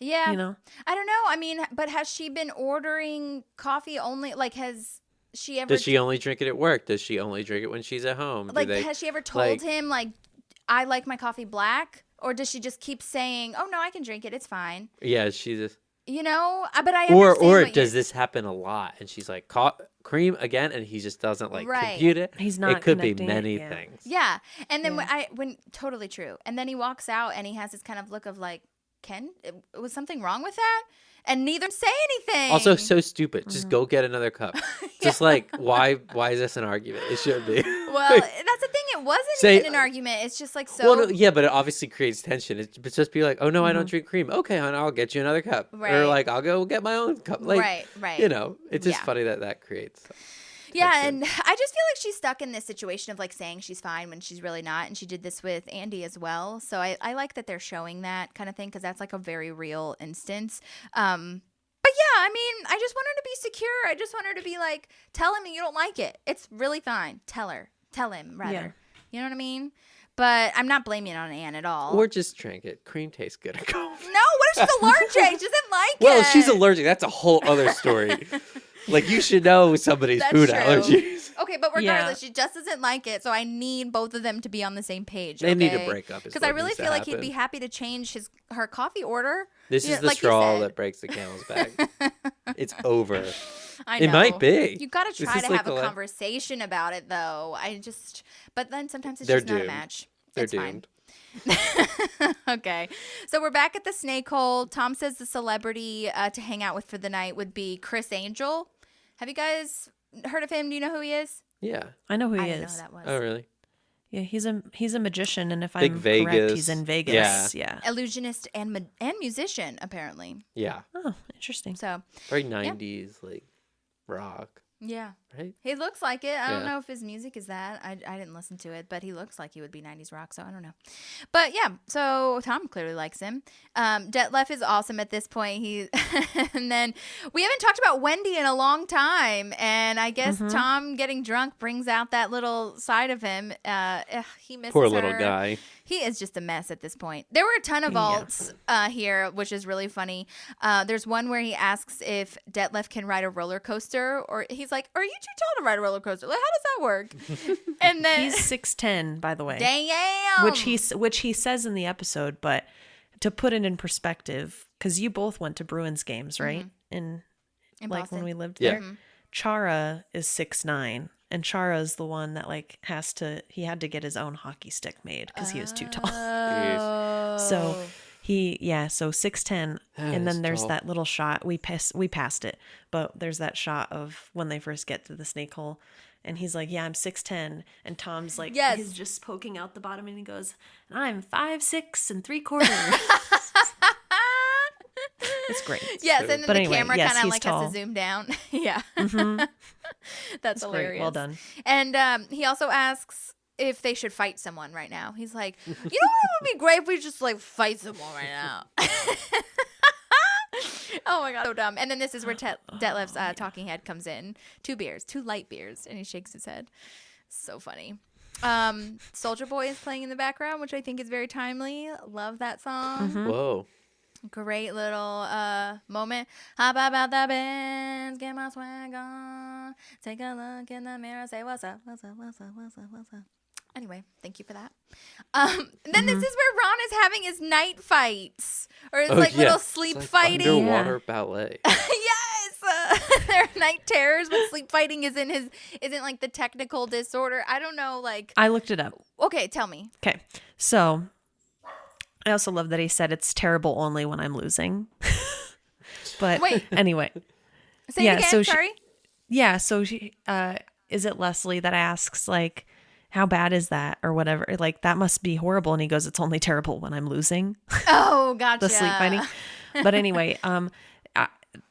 Yeah. You know? I don't know. I mean, but has she been ordering coffee only? Like, has she ever... Does she only drink it at work? Does she only drink it when she's at home? Like, has she ever told him, like, I like my coffee black? Or does she just keep saying, oh, no, I can drink it. It's fine. Yeah, she just... You know? But I understand Or does this happen a lot? And she's like, cream again, and he just doesn't, like, compute it? He's not It could be connecting many it, things. Yeah. And then when totally true. And then he walks out and he has this kind of look of like, Ken, was something wrong with that? And neither say anything. Also, so stupid. Just go get another cup. Just like, why is this an argument? It shouldn't be. Well, that's the thing. It wasn't even an argument. It's just like so. Well, no, yeah, but it obviously creates tension. It's just be like, oh no, I don't drink cream. Okay, hon, I'll get you another cup. Right. Or like, I'll go get my own cup. Like, right. You know, it's just funny that creates. Yeah, and I just feel like she's stuck in this situation of like saying she's fine when she's really not, and she did this with Andy as well. So I like that they're showing that kind of thing because that's like a very real instance. But yeah, I mean, I just want her to be secure. I just want her to be like, tell him you don't like it. It's really fine. Tell him rather. Yeah. You know what I mean? But I'm not blaming it on Anne at all. Or just drink it. Cream tastes good. No, what if she's allergic? She doesn't like it. Well, if she's allergic, that's a whole other story. Like, you should know somebody's food allergies. Okay, but regardless, she just doesn't like it, so I need both of them to be on the same page. They need to break up. Because I really feel like he'd be happy to change her coffee order. This is the straw that breaks the camel's back. It's over. I know. It might be. You got to try to have a conversation about it, though. But then sometimes it's just not a match. They're it's doomed. Fine. Okay. So we're back at the snake hole. Tom says the celebrity to hang out with for the night would be Chris Angel. Have you guys heard of him? Do you know who he is? Yeah. I know who he I is. didn't know who that was. Oh, really? Yeah, he's a magician, and if Big I'm Vegas. correct, he's in Vegas. Yeah. Illusionist and musician, apparently. Yeah. Oh, interesting. So very 90s, like rock. Yeah. Right? He looks like it. I don't know if his music is that. I didn't listen to it, but he looks like he would be 90s rock, so I don't know. But yeah, so Tom clearly likes him. Detlef is awesome at this point. And then we haven't talked about Wendy in a long time, and I guess Tom getting drunk brings out that little side of him. He misses Poor her. little guy. He is just a mess at this point. There were a ton of vaults here, which is really funny. There's one where he asks if Detlef can ride a roller coaster, or he's like, "Are you too tall to ride a roller coaster? Like, how does that work?" And then he's 6'10", by the way. Damn. Which he says in the episode, but to put it in perspective, because you both went to Bruins games, right? In like Boston. when we lived Yeah. there. Chara is 6'9". And Chara is the one that like he had to get his own hockey stick made because he was too tall. So so 6'10", and then there's that little shot. We passed it, but there's that shot of when they first get to the snake hole, and he's like, "Yeah, I'm 6'10", and Tom's like, he's just poking out the bottom, and he goes, "I'm 5'6 3/4". It's great. Yes, and then but the anyway, camera yes, kind of he's like tall. has to zoom down. Yeah. That's hilarious. Great. Well done. And he also asks if they should fight someone right now. He's like, you know what would be great if we just like fight someone right now. Oh my god, so dumb. And then this is where Detlef's talking head comes in. 2 light beers, and he shakes his head. So funny. Soldier Boy is playing in the background, which I think is very timely. Love that song. Whoa. Great little moment. Hop about the Benz, get my swag on. Take a look in the mirror, say what's up, what's up, what's up, what's up, what's up. Anyway, thank you for that. Then this is where Ron is having his night fights, or his little sleep fighting. Underwater ballet. Yes, they're night terrors, but sleep fighting isn't like the technical disorder. I don't know. Like I looked it up. Okay, tell me. Okay, so I also love that he said it's terrible only when I'm losing. But wait, anyway, say it again. Sorry. So she is it Leslie that asks like, how bad is that or whatever? Like that must be horrible, and he goes, it's only terrible when I'm losing. Oh, gotcha. The sleep fighting. But anyway,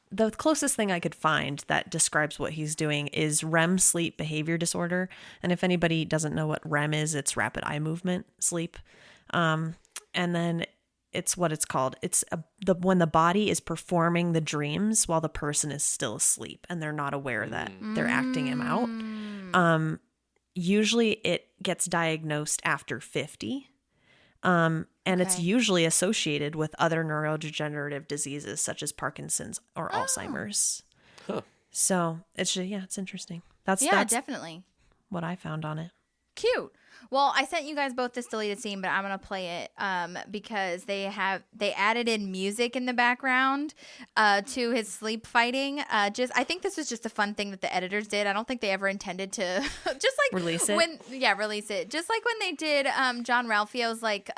the closest thing I could find that describes what he's doing is REM sleep behavior disorder. And if anybody doesn't know what REM is, it's rapid eye movement sleep. And then it's what it's called. It's when the body is performing the dreams while the person is still asleep and they're not aware that they're acting him out. Usually it gets diagnosed after 50. And it's usually associated with other neurodegenerative diseases such as Parkinson's or Alzheimer's. Huh. So it's interesting. That's definitely what I found on it. Cute. Well, I sent you guys both this deleted scene, but I'm gonna play it because they added in music in the background to his sleep fighting. I think this was just a fun thing that the editors did. I don't think they ever intended to just like release it. Release it. Just like when they did John Ralphio's like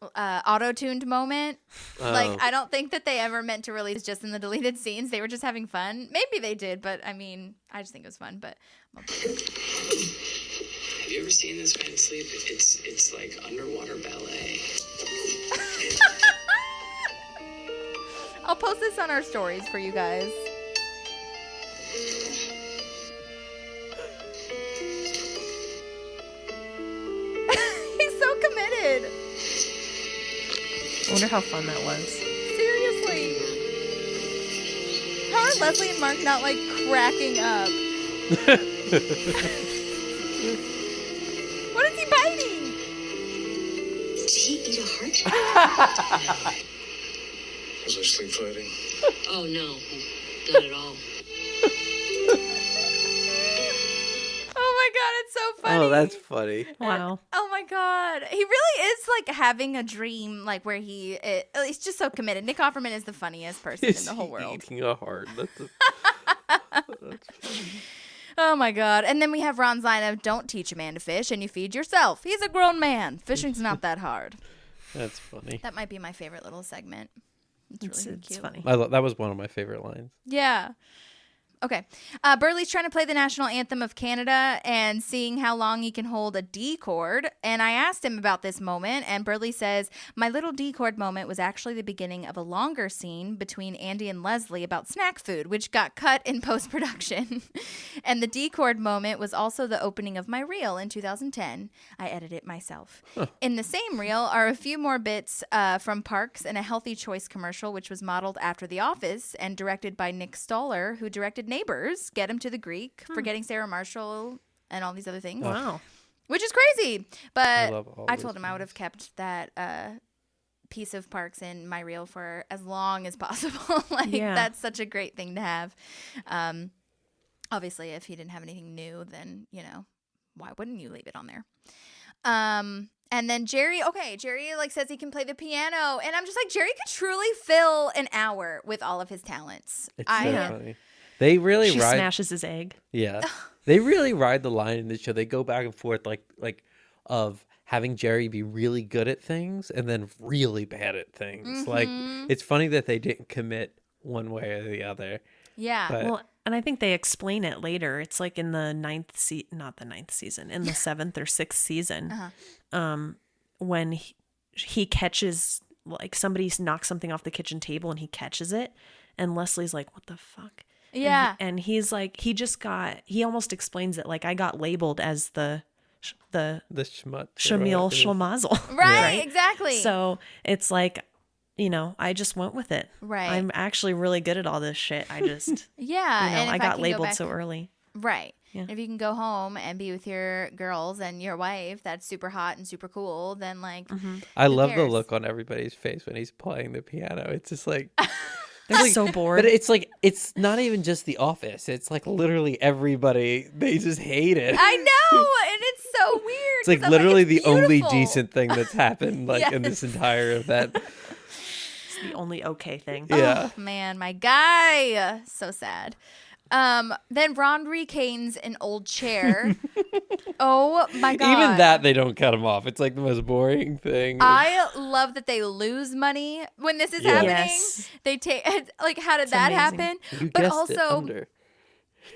auto-tuned moment. Like, I don't think that they ever meant to release just in the deleted scenes. They were just having fun. Maybe they did, but I mean, I just think it was fun. But have you ever seen this man sleep? It's like underwater ballet. I'll post this on our stories for you guys. He's so committed. I wonder how fun that was. Seriously. How are Leslie and Mark not like cracking up? What is he biting? Did he eat a heart? Was I sleep fighting? Oh, no. Not at all. Oh my god, it's so funny. Oh, that's funny. Wow. Oh my god. He really is like having a dream like where he's just so committed. Nick Offerman is the funniest person in the whole world. Eating a heart. That's Oh my god. And then we have Ron's line of don't teach a man to fish and you feed yourself. He's a grown man. Fishing's not that hard. That's funny. That might be my favorite little segment. It's really cute. Funny. That was one of my favorite lines. Yeah. Okay. Burley's trying to play the national anthem of Canada and seeing how long he can hold a D chord. And I asked him about this moment, and Burley says, my little D chord moment was actually the beginning of a longer scene between Andy and Leslie about snack food, which got cut in post-production. And the D chord moment was also the opening of my reel in 2010. I edited it myself. Huh. In the same reel are a few more bits from Parks and a Healthy Choice commercial, which was modeled after The Office and directed by Nick Stoller, who directed Neighbors, Get Him to the Greek, Forgetting Sarah Marshall, and all these other things. Wow. Which is crazy. But I told him things. I would have kept that piece of Parks in my reel for as long as possible. That's such a great thing to have. Obviously, if he didn't have anything new, then, why wouldn't you leave it on there? And then Jerry like says he can play the piano. And I'm just like, Jerry could truly fill an hour with all of his talents. It's so funny. They really she smashes his egg. Yeah. They really ride the line in the show. They go back and forth like of having Jerry be really good at things and then really bad at things. Mm-hmm. Like, it's funny that they didn't commit one way or the other. Yeah. But, well, and I think they explain it later. It's like in the not the ninth season, in the 7th or 6th season, when he catches, like, somebody knocks something off the kitchen table and he catches it, and Leslie's like, "What the fuck?" Yeah. And he's like, he almost explains it like, I got labeled as the schmutz. Shamil Shlemazel. Right, exactly. So it's like, I just went with it. Right. I'm actually really good at all this shit. I just, and I got labeled so early. Right. Yeah. If you can go home and be with your girls and your wife that's super hot and super cool, then like, I love the look on everybody's face when he's playing the piano. It's just like... They're so bored. But it's like, it's not even just The Office. It's like literally everybody, they just hate it. I know, and it's so weird. It's like literally the beautiful. only decent thing that's happened in this entire event. It's the only okay thing. Yeah. Oh, man, my guy. So sad. Then Ron recanes an old chair. Oh my god. Even that they don't cut him off. It's like the most boring thing. I love that they lose money when this is happening. Yes. They take like how did that amazing. happen? You But guessed also it, under.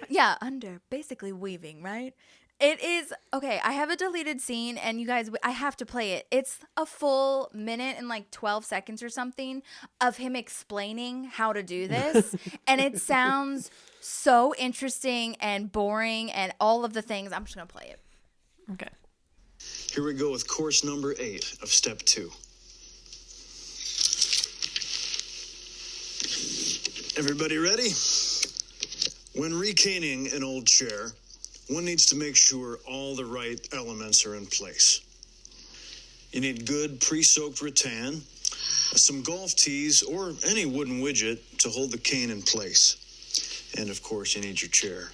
Yeah, under. Basically weaving, right? It is okay. I have a deleted scene, and you guys, I have to play it. It's a full minute and like 12 seconds or something of him explaining how to do this, and it sounds so interesting and boring and all of the things. I'm just gonna play it. Okay. Here we go with course number 8 of step 2. Everybody ready? When recaning an old chair, one needs to make sure all the right elements are in place. You need good pre-soaked rattan, some golf tees, or any wooden widget to hold the cane in place. And of course, you need your chair.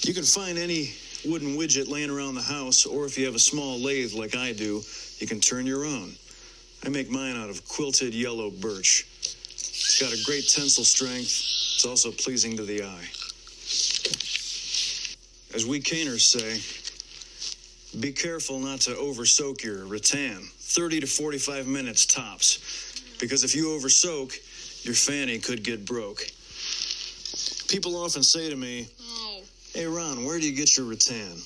You can find any wooden widget laying around the house, or if you have a small lathe like I do, you can turn your own. I make mine out of quilted yellow birch. It's got a great tensile strength. It's also pleasing to the eye. As we caners say, be careful not to over-soak your rattan. 30 to 45 minutes tops. Because if you over-soak, your fanny could get broke. People often say to me, "Hey, Ron, where do you get your rattan?"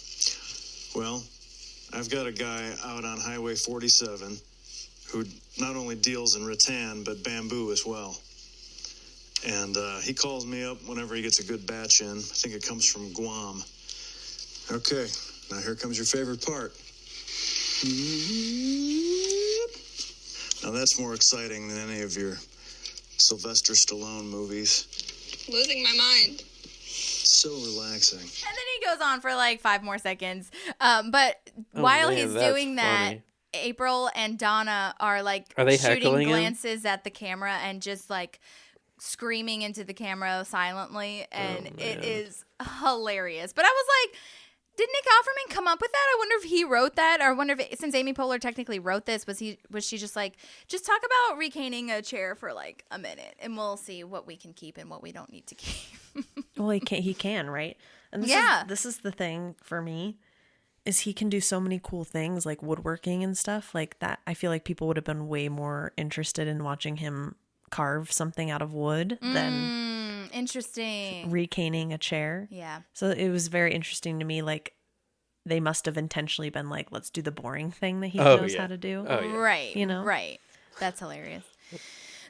Well, I've got a guy out on Highway 47 who not only deals in rattan, but bamboo as well. And he calls me up whenever he gets a good batch in. I think it comes from Guam. Okay, now here comes your favorite part. Now that's more exciting than any of your Sylvester Stallone movies. Losing my mind. So relaxing. And then he goes on for like 5 more seconds. But while he's doing that, April and Donna are like shooting glances at the camera and just like screaming into the camera silently. And it is hilarious. But I was like, did Nick Offerman come up with that? I wonder if he wrote that, or I wonder if, since Amy Poehler technically wrote this, was she just like, just talk about recaning a chair for like a minute, and we'll see what we can keep and what we don't need to keep. Well, he can, right? And this is the thing for me, is he can do so many cool things like woodworking and stuff like that. I feel like people would have been way more interested in watching him carve something out of wood than interesting recaning a chair. Yeah. So it was very interesting to me. Like, they must have intentionally been like, let's do the boring thing that he knows how to do. Right. You know? Right. That's hilarious.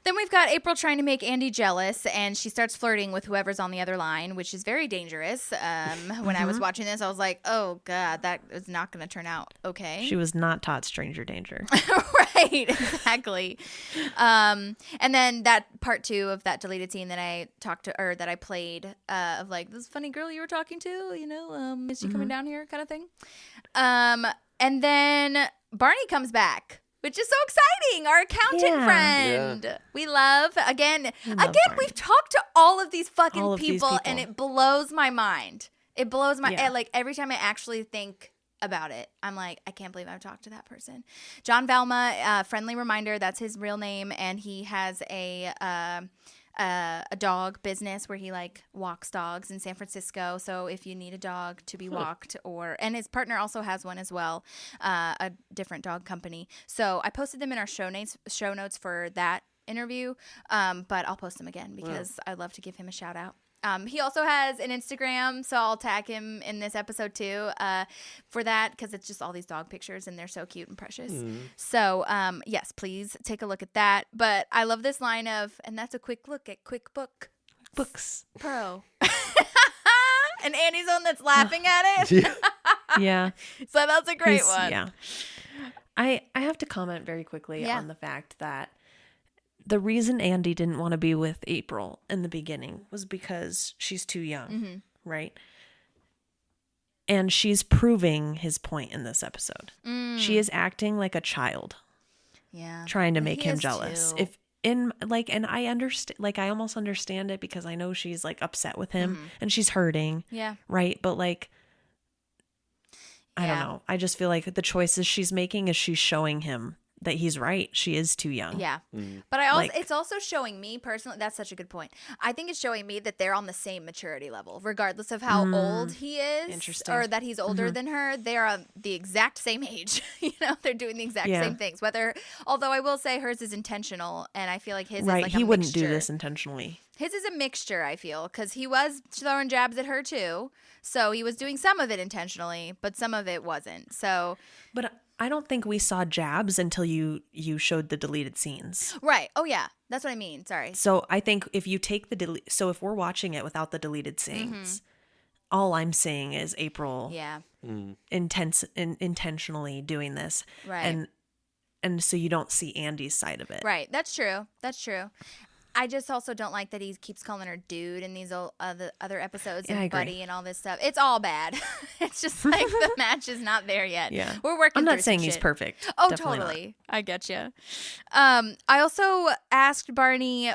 Then we've got April trying to make Andy jealous, and she starts flirting with whoever's on the other line, which is very dangerous. When I was watching this, I was like, oh, God, that is not going to turn out okay. She was not taught stranger danger. Right, exactly. And then that part 2 of that deleted scene that I that I played of like, this funny girl you were talking to, you know, is she coming down here kind of thing. And then Barney comes back, which is so exciting. Our accountant friend. Yeah. We love, again, we've talked to all of these fucking people, and it blows my mind. It blows my, like, every time I actually think about it, I'm like, I can't believe I've talked to that person. John Valma, friendly reminder, that's his real name, and he has a dog business where he like walks dogs in San Francisco. So if you need a dog to be walked, and his partner also has one as well, a different dog company. So I posted them in our show notes for that interview, but I'll post them again because I'd love to give him a shout out. He also has an Instagram, so I'll tag him in this episode too for that, because it's just all these dog pictures and they're so cute and precious. So yes, please take a look at that. But I love this line of, and that's a quick look at QuickBooks Pro. And Annie's the one that's laughing at it. Yeah. So that's a great one. Yeah. I have to comment very quickly on the fact that the reason Andy didn't want to be with April in the beginning was because she's too young, right? And she's proving his point in this episode. She is acting like a child. Yeah. Trying to make him jealous. Too. And I understand, like, I almost understand it because I know she's like upset with him and she's hurting. Yeah. Right. But like, I don't know. I just feel like the choices she's making is she's showing him that he's right. She is too young. Yeah. But I also, it's also showing me personally, that's such a good point. I think it's showing me that they're on the same maturity level, regardless of how old he is or that he's older than her. They're on the exact same age. You know, they're doing the exact same things. Although I will say hers is intentional, and I feel like his is like he wouldn't mixture. Do this intentionally. His is a mixture, I feel, because he was throwing jabs at her too. So he was doing some of it intentionally, but some of it wasn't. So, but I don't think we saw jabs until you showed the deleted scenes. Right. Oh, yeah. That's what I mean. Sorry. So I think if you take so if we're watching it without the deleted scenes, all I'm saying is April intentionally doing this. Right. And so you don't see Andy's side of it. Right. That's true. That's true. I just also don't like that he keeps calling her dude in these other episodes Yeah, I and agree. Buddy and all this stuff. It's all bad. It's just like the match is not there yet. Yeah. We're working I'm through not saying some he's shit. perfect. Oh, Definitely totally. not. I get you. I also asked Barney,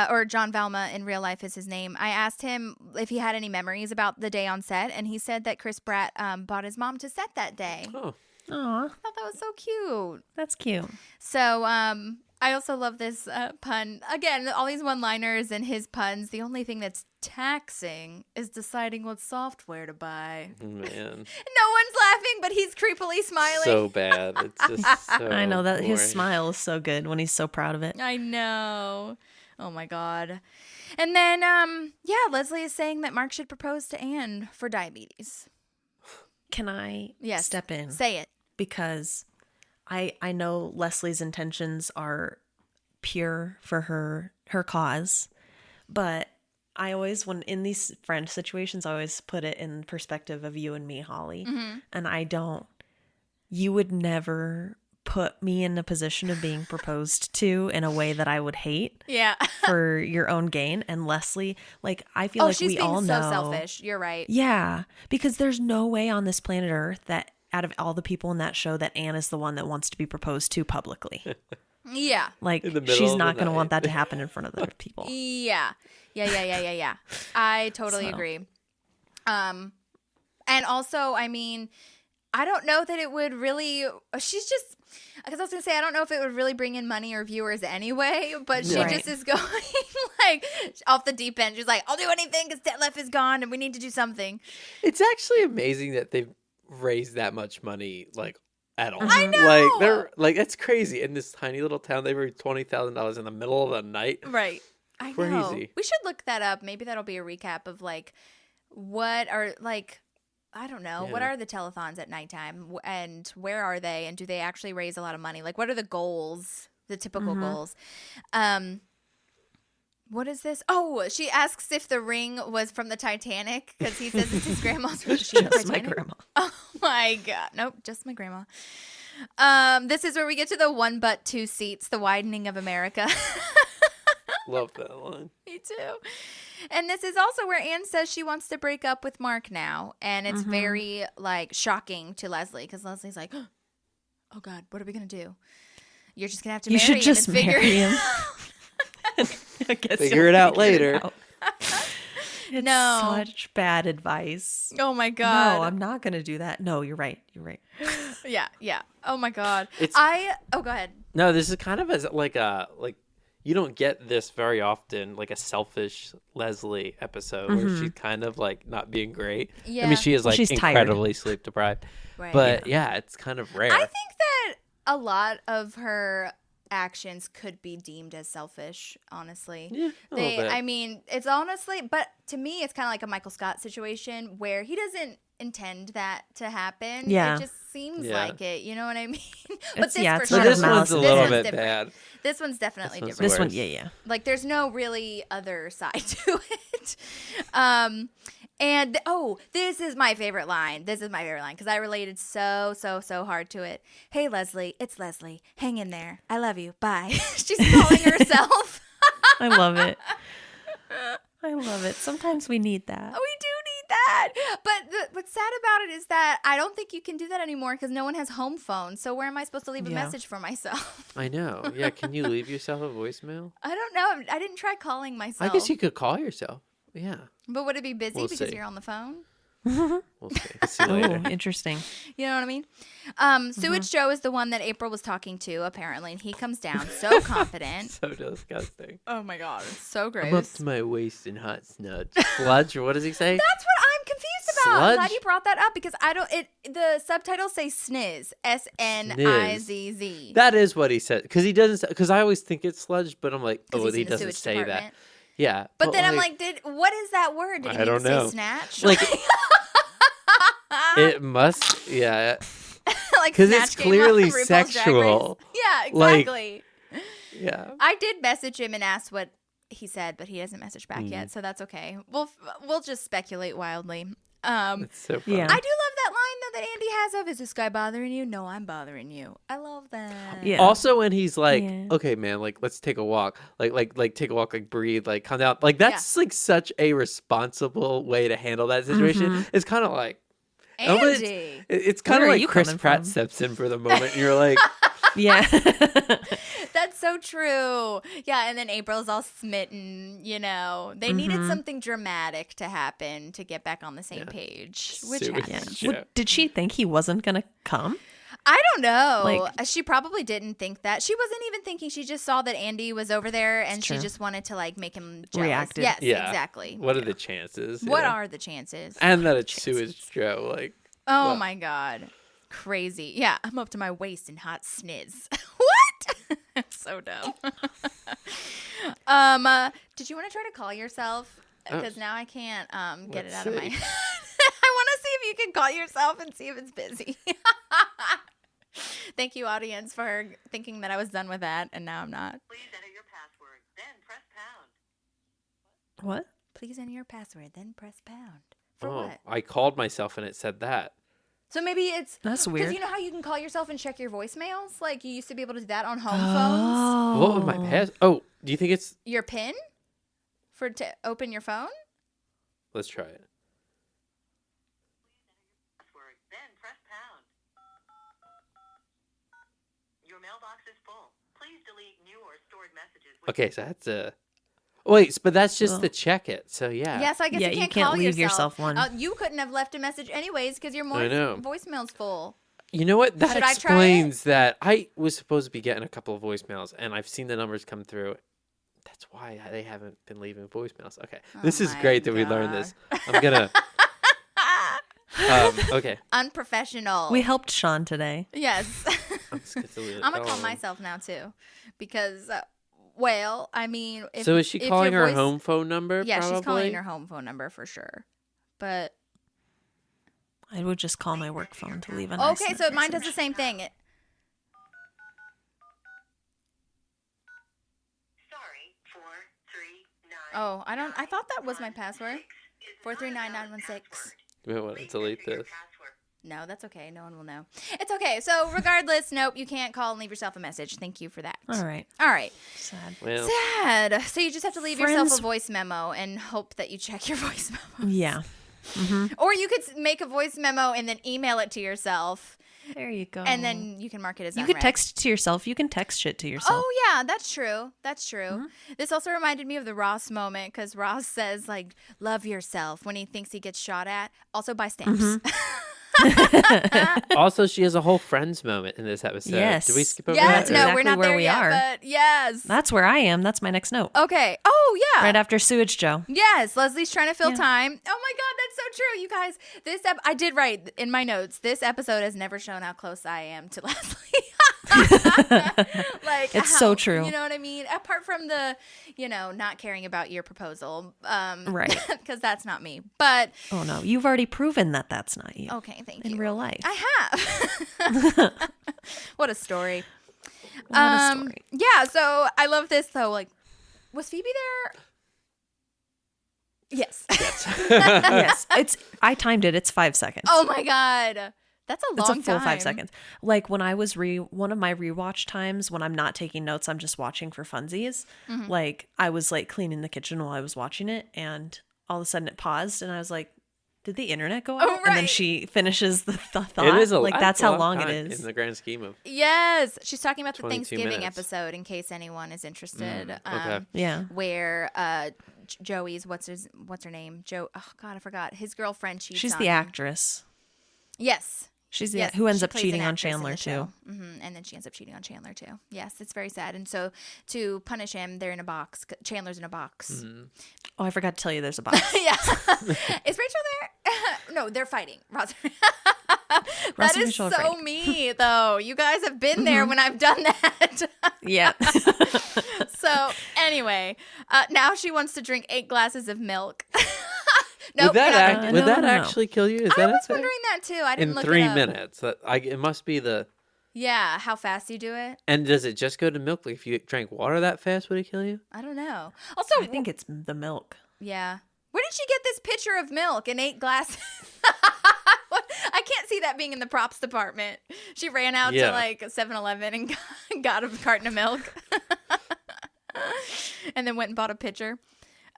or John Valma in real life is his name. I asked him if he had any memories about the day on set, and he said that Chris Pratt bought his mom to set that day. Oh. Aw, I thought that was so cute. that's cute. So, I also love this pun. Again, all these one-liners and his puns. The only thing that's taxing is deciding what software to buy. Man. No one's laughing, but he's creepily smiling. So bad. It's just so I know that his boring. smile is so good when he's so proud of it. I know. Oh my God. And then, Leslie is saying that Mark should propose to Anne for diabetes. Can I Yes. step in? Say it. Because I know Leslie's intentions are pure for her cause, but I always, when in these friend situations, I always put it in perspective of you and me, Holly. Mm-hmm. And you would never put me in a position of being proposed to in a way that I would hate Yeah. for your own gain. And Leslie, like, I feel like she's we being all so know. selfish. You're right. Yeah, because there's no way on this planet Earth that out of all the people in that show that Anne is the one that wants to be proposed to publicly. Yeah. Like, In the middle she's of not the going to night. want that to happen in front of other people. Yeah. Yeah. I totally So. agree. And also, I mean, I don't know that it would really, she's just, because I was going to say, I don't know if it would really bring in money or viewers anyway, but she Right. just is going like off the deep end. She's like, I'll do anything because Detlef is gone and we need to do something. It's actually amazing that they've raised that much money, like, at all. I know! Like, they're like, that's crazy. In this tiny little town, they raised $20,000 in the middle of the night. Right. I know. Crazy. We should look that up. Maybe that'll be a recap of like, what are like, I don't know. What Yeah. are the telethons at nighttime and where are they? And do they actually raise a lot of money? Like, what are the goals, the typical goals? What is this? Oh, she asks if the ring was from the Titanic because he says it's his grandma's ring. Just my grandma. Oh my God. Nope, just my grandma. This is where we get to the one but two seats, the widening of America. Love that line. Me too. And this is also where Anne says she wants to break up with Mark now. And it's very, like, shocking to Leslie because Leslie's like, oh, God, what are we going to do? You're just going to have to You marry should him just and figure marry it him. out. I guess Figure you'll it out figure later. out. It's No. such bad advice. Oh, my God. No, I'm not going to do that. No, you're right. You're right. Yeah. Oh, my God. It's- go ahead. No, this is kind of as like you don't get this very often, like a selfish Leslie episode where she's kind of like not being great. I Yeah. mean, she is like she's tired. incredibly sleep deprived. Right. But yeah, it's kind of rare. I think that a lot of her actions could be deemed as selfish, honestly. Yeah, a little bit. I mean, it's honestly, but to me, it's kind of like a Michael Scott situation where he doesn't intend that to happen. Yeah. It just seems Yeah. like it. You know what I mean? It's- yeah, it's So not sure. this malice one's a in little intent. bit different. bad. This one's definitely This one's different. This one, worse. yeah. Like, there's no really other side to it. And this is my favorite line. This is my favorite line because I related so hard to it. Hey, Leslie, it's Leslie. Hang in there. I love you. Bye. She's calling herself. I love it. I love it. Sometimes we need that. We do need that. But what's sad about it is that I don't think you can do that anymore because no one has home phones. So where am I supposed to leave a Yeah. message for myself? I know. Yeah, can you leave yourself a voicemail? I don't know. I didn't try calling myself. I guess you could call yourself. Yeah, But would it be busy We'll because see. you're on the phone? we'll see. See you Oh, later. interesting. You know what I mean? Sewage Joe is the one that April was talking to, apparently, and he comes down so confident. So disgusting. Oh my God, it's so gross. I'm up to my waist in hot sludge, or what does he say? That's what I'm confused about. I'm glad Sludge? you brought that up because I don't. The subtitles say sniz, SNIZZ. That is what he said, because he doesn't. Because I always think it's sludge, but I'm like, 'Cause oh, he's he in the doesn't sewage say department. that. Yeah, But then I'm like, what is that word? Did he I mean don't to know. say snatch? Like, it must, yeah, like 'cause Snatch it's Game on clearly RuPaul's Drag Race. sexual. Yeah, Like- exactly. yeah. I did message him and ask what he said, but he hasn't messaged back Mm. yet, so that's okay. We'll just speculate wildly. It's so funny. Yeah. I do love that line though Andy has of, is this guy bothering you? No, I'm bothering you. I love that. Yeah. Also, when he's like, okay, man, like, let's take a walk. Like, take a walk, like, breathe, like, calm down. Like, that's, like, such a responsible way to handle that situation. It's kind of like, Andy. It's kind of like Chris Pratt steps in for the moment, and you're like... Yeah. That's so true. Yeah, and then April's all smitten, you know. They needed something dramatic to happen to get back on the same page, which happened. Well, did she think he wasn't going to come? I don't know. Like, she probably didn't think that. She wasn't even thinking. She just saw that Andy was over there, and she just wanted to, like, make him jealous. Reacted. Yes, exactly. What are the chances? What are the chances? And that it's Sewage Joe, like... Oh, my God. Crazy. Yeah, I'm up to my waist in hot sniz. What? So dumb. Did you want to try to call yourself? Because now I can't get it out of my head. I want to see if you can call yourself and see if it's busy. Thank you, audience, for thinking that I was done with that, and now I'm not. Please enter your password, then press pound. What? Please enter your password, then press pound. For what? I called myself and it said that. So maybe it's... That's weird. Because you know how you can call yourself and check your voicemails? Like, you used to be able to do that on home phones? What was my pass? Oh, do you think it's... Your PIN? To open your phone? Let's try it. Password, then press pound. Your mailbox is full. Please delete new or stored messages. Okay, so that's a... Wait, but that's just to check it. So, yeah. Yeah, so I guess you can't call leave yourself one. You couldn't have left a message anyways because your voicemail's full. You know what? That Should explains that. I was supposed to be getting a couple of voicemails, and I've seen the numbers come through. That's why they haven't been leaving voicemails. Okay. This is great that we learned this. I'm going to... okay. Unprofessional. We helped Sean today. Yes. I'm going to call myself now, too. Because... Well, I mean... So is she calling her home phone number, Yeah, probably? she's calling her home phone number for sure. But... I would just call my work phone to leave a nice Okay, so mine does the same thing. Sorry, 439... Oh, I thought that was my password. 439916. We want to delete this. No, that's okay. No one will know. It's okay. So regardless, nope, you can't call and leave yourself a message. Thank you for that. All right. Sad. Well. Sad. So you just have to leave yourself a voice memo and hope that you check your voice memos. Yeah. Mm-hmm. Or you could make a voice memo and then email it to yourself. There you go. And then you can mark it as You unread. could text it to yourself. You can text shit to yourself. Oh, yeah, that's true. That's true. Mm-hmm. This also reminded me of the Ross moment because Ross says, like, love yourself when he thinks he gets shot at. Also buy stamps. Mm-hmm. Also, she has a whole Friends moment in this episode. Yes. Did we skip over that? that? No, we're not there yet, but yes. That's where I am. That's my next note. Okay. Oh, yeah. Right after Sewage Joe. Yes. Leslie's trying to fill time. Oh, my God. That's so true. You guys, I did write in my notes, this episode has never shown how close I am to Leslie. Like, it's so true. You know what I mean? Apart from the, not caring about your proposal. Right. Because that's not me. But. Oh, no. You've already proven that that's not you. Okay. Thank you. In real life. I have. What a story. Yeah. So I love this, though. Like, was Phoebe there? Yes. Yes. I timed it. It's 5 seconds. Oh, my God. That's a long time. It's a full 5 seconds. Like when I was one of my rewatch times when I'm not taking notes, I'm just watching for funsies. Mm-hmm. Like I was like cleaning the kitchen while I was watching it, and all of a sudden it paused, and I was like, "Did the internet go out?" Oh, right. And then she finishes the thought. It is that's how long it is in the grand scheme of. Yes, she's talking about the 22 Thanksgiving minutes. episode. In case anyone is interested. Okay. Yeah. Where Joey's what's her name? Joe. Oh God, I forgot. His girlfriend cheats. She's on the him. actress. Yes. She's yes, who ends she up plays cheating an on actress in Chandler the too. show. Mm-hmm. And then she ends up cheating on Chandler too. Yes, it's very sad. And so to punish him, they're in a box. Chandler's in a box. Mm-hmm. Oh, I forgot to tell you, there's a box. Yeah. Is Rachel there? No, they're fighting. Ross. That is so me, though. You guys have been there when I've done that. Yeah. So anyway, now she wants to drink 8 glasses of milk. Nope, would that actually kill you? Is that I was wondering that too. I didn't in look 3 it up. minutes. It must be the. Yeah, how fast you do it. And does it just go to milk? Like if you drank water that fast, would it kill you? I don't know. Also, I think it's the milk. Yeah. Where did she get this pitcher of milk and 8 glasses? I can't see that being in the props department. She ran out to like 7-Eleven and got a carton of milk. And then went and bought a pitcher.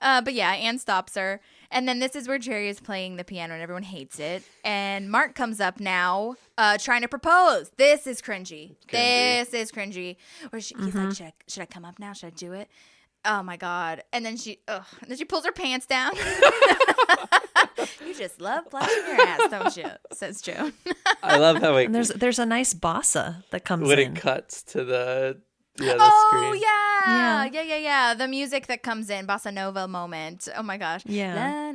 But yeah, Anne stops her. And then this is where Jerry is playing the piano and everyone hates it. And Mark comes up now trying to propose. This is cringy. This is cringy. Or he's like, should I come up now? Should I do it? Oh my God. And then she pulls her pants down. You just love flashing your ass, don't you? Says Joan. I love how and there's a nice bossa that comes when in. it cuts to the screen. Yeah. The music that comes in, bossa nova moment. Oh my gosh. Yeah.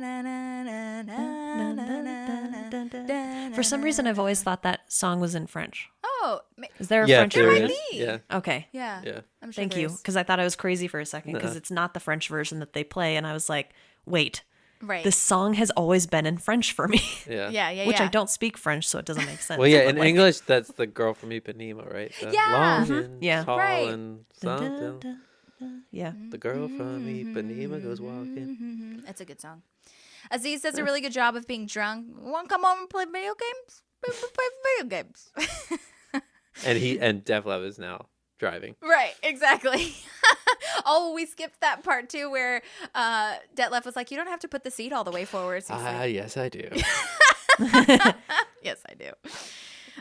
For some reason, I've always thought that song was in French. Oh, is there a French version? Yeah. Okay. Yeah. I'm sure Thank you, because I thought I was crazy for a second because it's not the French version that they play, and I was like, wait. Right. This song has always been in French for me. Yeah. Which I don't speak French, so it doesn't make sense. Well, yeah, in English, that's the girl from Ipanema, right? Long and tall and something. Yeah. The girl from Ipanema goes walking. That's a good song. Aziz does a really good job of being drunk. Want to come home and play video games? Play video games. And Devlev is now driving. Right, exactly. Oh, we skipped that part too where Detlef was like, you don't have to put the seat all the way forward. Yes, I do. Yes, I do.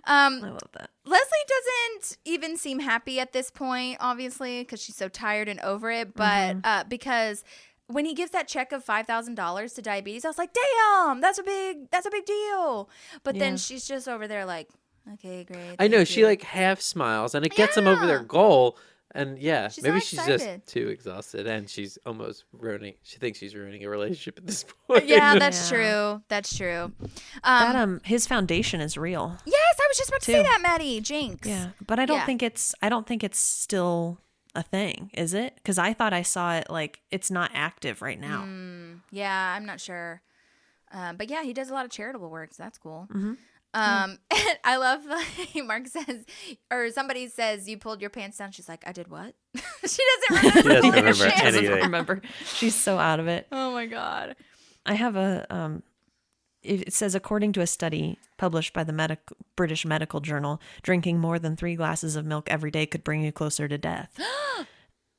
I love that. Leslie doesn't even seem happy at this point, obviously, because she's so tired and over it. But because when he gives that check of $5,000 to diabetes, I was like, damn, that's a big deal. But then she's just over there like, okay, great. I know, she like half smiles and it gets them over their goal. And she's maybe so she's excited. just too exhausted and she's almost she thinks she's ruining a relationship at this point. Yeah, that's true. That's true. His foundation is real. Yes, I was just about to say that, Maddie. Jinx. Yeah, but I don't think it's still a thing, is it? Because I thought I saw it like it's not active right now. Yeah, I'm not sure. But yeah, he does a lot of charitable work, so that's cool. And I love Mark says, or somebody says, you pulled your pants down. She's like, I did what? She doesn't remember. She doesn't remember. She's so out of it. Oh my God. I have it says, according to a study published by the British Medical Journal, drinking more than 3 glasses of milk every day could bring you closer to death.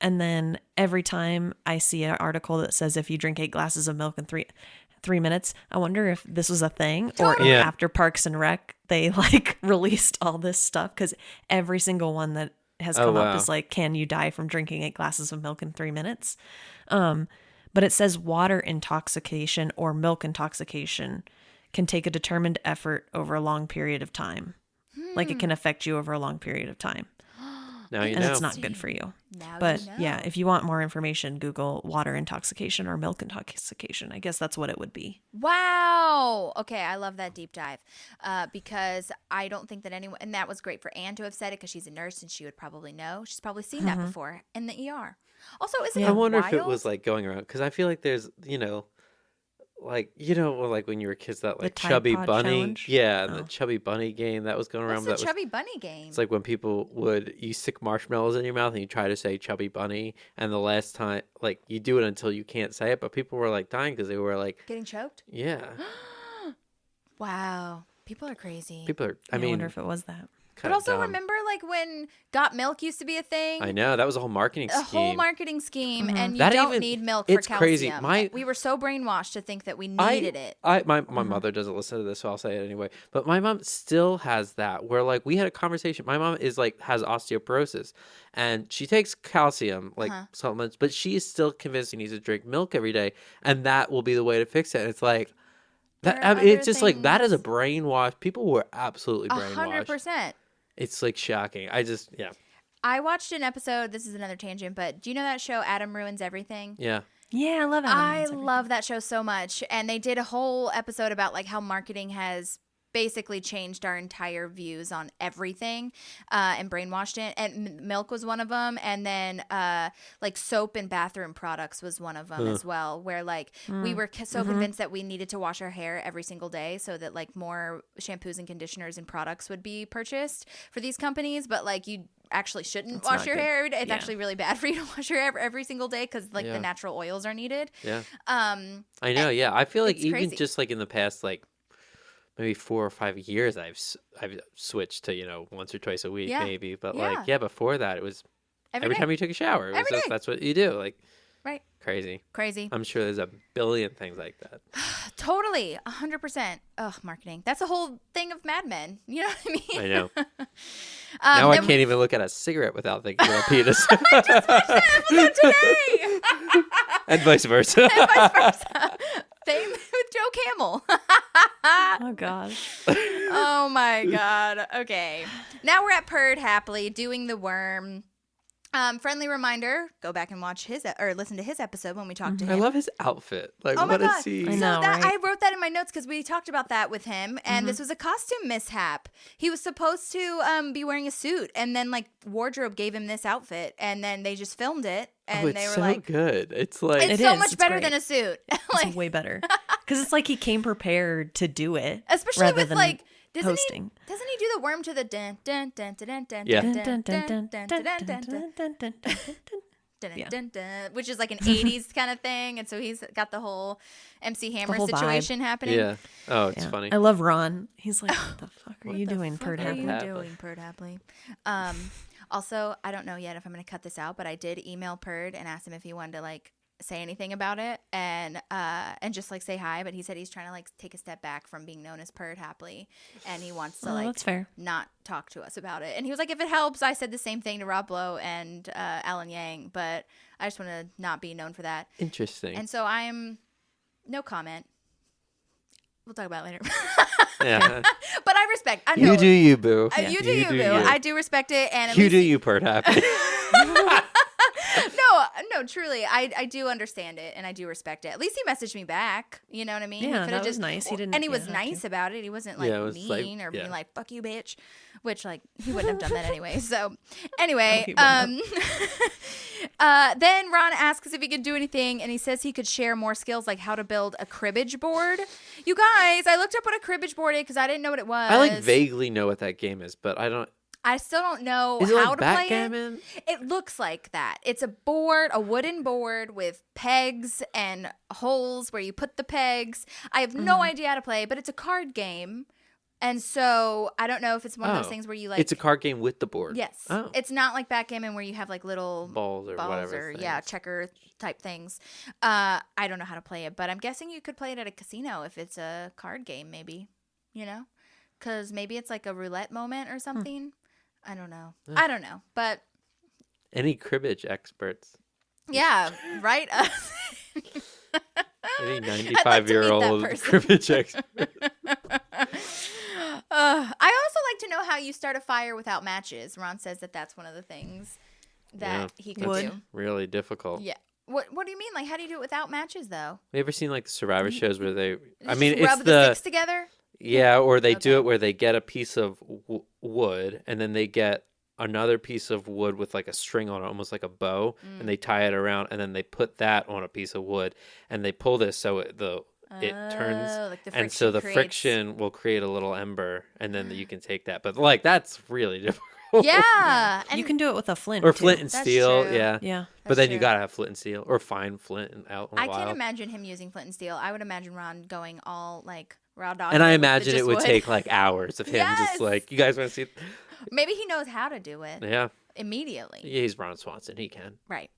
And then every time I see an article that says if you drink 8 glasses of milk in 3 minutes, I wonder if this was a thing or if after Parks and Rec they like released all this stuff, because every single one that has come up is like, can you die from drinking 8 glasses of milk in 3 minutes? But it says water intoxication or milk intoxication can take a determined effort over a long period of time. Like it can affect you over a long period of time. Now you and know. it's not good for you. Now but you know. yeah, if you want more information, Google water intoxication or milk intoxication. I guess that's what it would be. Wow. Okay, I love that deep dive because I don't think that anyone, and that was great for Anne to have said it because she's a nurse and she would probably know. She's probably seen that before in the ER. Also, isn't it I wonder wild? if it was like going around, because I feel like there's, like when you were kids, that like Tide chubby Pod bunny, challenge? the chubby bunny game that was going around. What's the chubby bunny game? It's like when you stick marshmallows in your mouth and you try to say chubby bunny, and the last time, like, you do it until you can't say it, but people were like dying because they were like getting choked. Yeah. Wow, people are crazy. People are. I wonder if it was that. But also remember, like, when Got Milk used to be a thing? I know. That was a whole marketing scheme. A whole marketing scheme, and you That don't even- need milk for it's calcium. crazy. We were so brainwashed to think that we needed it. My mother doesn't listen to this, so I'll say it anyway. But my mom still has that, where, like, we had a conversation. My mom has osteoporosis, and she takes calcium, supplements, but she is still convinced she needs to drink milk every day, and that will be the way to fix it. And it's like, it's just like, that is a brainwash. People were absolutely brainwashed. 100%. It's like shocking. I watched an episode. This is another tangent, but do you know that show Adam Ruins Everything? Yeah. Yeah, I love it. I love that show so much. And they did a whole episode about like how marketing has basically changed our entire views on everything and brainwashed it. And milk was one of them. And then like soap and bathroom products was one of them as well, where like we were so convinced that we needed to wash our hair every single day so that like more shampoos and conditioners and products would be purchased for these companies. But like you actually shouldn't wash your hair every day. It's actually really bad for you to wash your hair every single day because like the natural oils are needed. Yeah. I know. Yeah. I feel like even crazy. just like in the past, like, maybe 4 or 5 years I've switched to once or twice a week maybe, but before that it was every time you took a shower. It was just, that's what you do. Like right. Crazy. I'm sure there's a billion things like that. Totally, 100%. Ugh, marketing. That's a whole thing of Mad Men. You know what I mean? I know. Now I can't even look at a cigarette without thinking about penis. I just watched that episode today. And vice versa. Same with Joe Camel. Oh, God. Oh, my God. Okay. Now we're at Purred Happily doing the worm. Friendly reminder, go back and watch or listen to his episode when we talked to him. I love his outfit. Like, oh my what God. is he? I know, right? I wrote that in my notes because we talked about that with him, and this was a costume mishap. He was supposed to be wearing a suit, and then like wardrobe gave him this outfit, and then they just filmed it, and it's they were so like, good. It's like it's so much better than a suit. It's way better because it's like he came prepared to do it, especially rather with than like. hosting. Doesn't he do the worm to the dun dun dun dun dun Yeah. dun dun dun dun dun dun dun dun, which is like an 80s kind of thing, and so he's got the whole MC Hammer situation happening. Yeah. Oh, it's funny. I love Ron. He's like, what the fuck are you doing, Purred Happily? What are you doing, Purred Happily? Also, I don't know yet if I'm going to cut this out, but I did email Purred and ask him if he wanted to like say anything about it and just like say hi, but he said he's trying to like take a step back from being known as Purred Happily, and he wants to that's fair. not talk to us about it. And he was like, if it helps, I said the same thing to Rob Lowe and Alan Yang, but I just want to not be known for that. Interesting. And so I'm no comment. We'll talk about it later. Yeah. But I respect. I know. You do you, boo. You do you, boo. I do respect it, and you do you, Purred Happily. No, truly, I do understand it, and I do respect it. At least he messaged me back. You know what I mean? Yeah, he that was nice. He didn't, and he was nice about it. He wasn't like mean or being like "fuck you, bitch," which like he wouldn't have done that anyway. So, anyway, then Ron asks if he could do anything, and he says he could share more skills like how to build a cribbage board. You guys, I looked up what a cribbage board is because I didn't know what it was. I like vaguely know what that game is, but I still don't know how to play it. It looks like that. It's a wooden board with pegs and holes where you put the pegs. I have no idea how to play, but it's a card game. And so I don't know if it's one of those things where you like. It's a card game with the board. Yes. Oh. It's not like backgammon where you have like little balls or whatever. Checker type things. I don't know how to play it, but I'm guessing you could play it at a casino if it's a card game, maybe. You know? Because maybe it's like a roulette moment or something. I don't know. I don't know, but any cribbage experts? Yeah, right. Any 95-year-old cribbage expert. I also like to know how you start a fire without matches. Ron says that's one of the things that he could do. Really difficult. Yeah. What do you mean? Like, how do you do it without matches, though? You ever seen like the Survivor shows where they? Rub the sticks together. Yeah, or they do it where they get a piece of wood and then they get another piece of wood with like a string on it, almost like a bow, and they tie it around, and then they put that on a piece of wood and they pull this so it turns, like and so the friction will create a little ember, and then you can take that. But like that's really difficult. Yeah, and you can do it with a flint or too. flint and steel. True. Yeah. But then you gotta have flint and steel, or find flint out in the wild. I can't imagine him using flint and steel. I would imagine Ron going all like raw dog. And I imagine it would take like hours of him just like, you guys want to see? Maybe he knows how to do it. Yeah. Immediately. Yeah, he's Ron Swanson. He can. Right.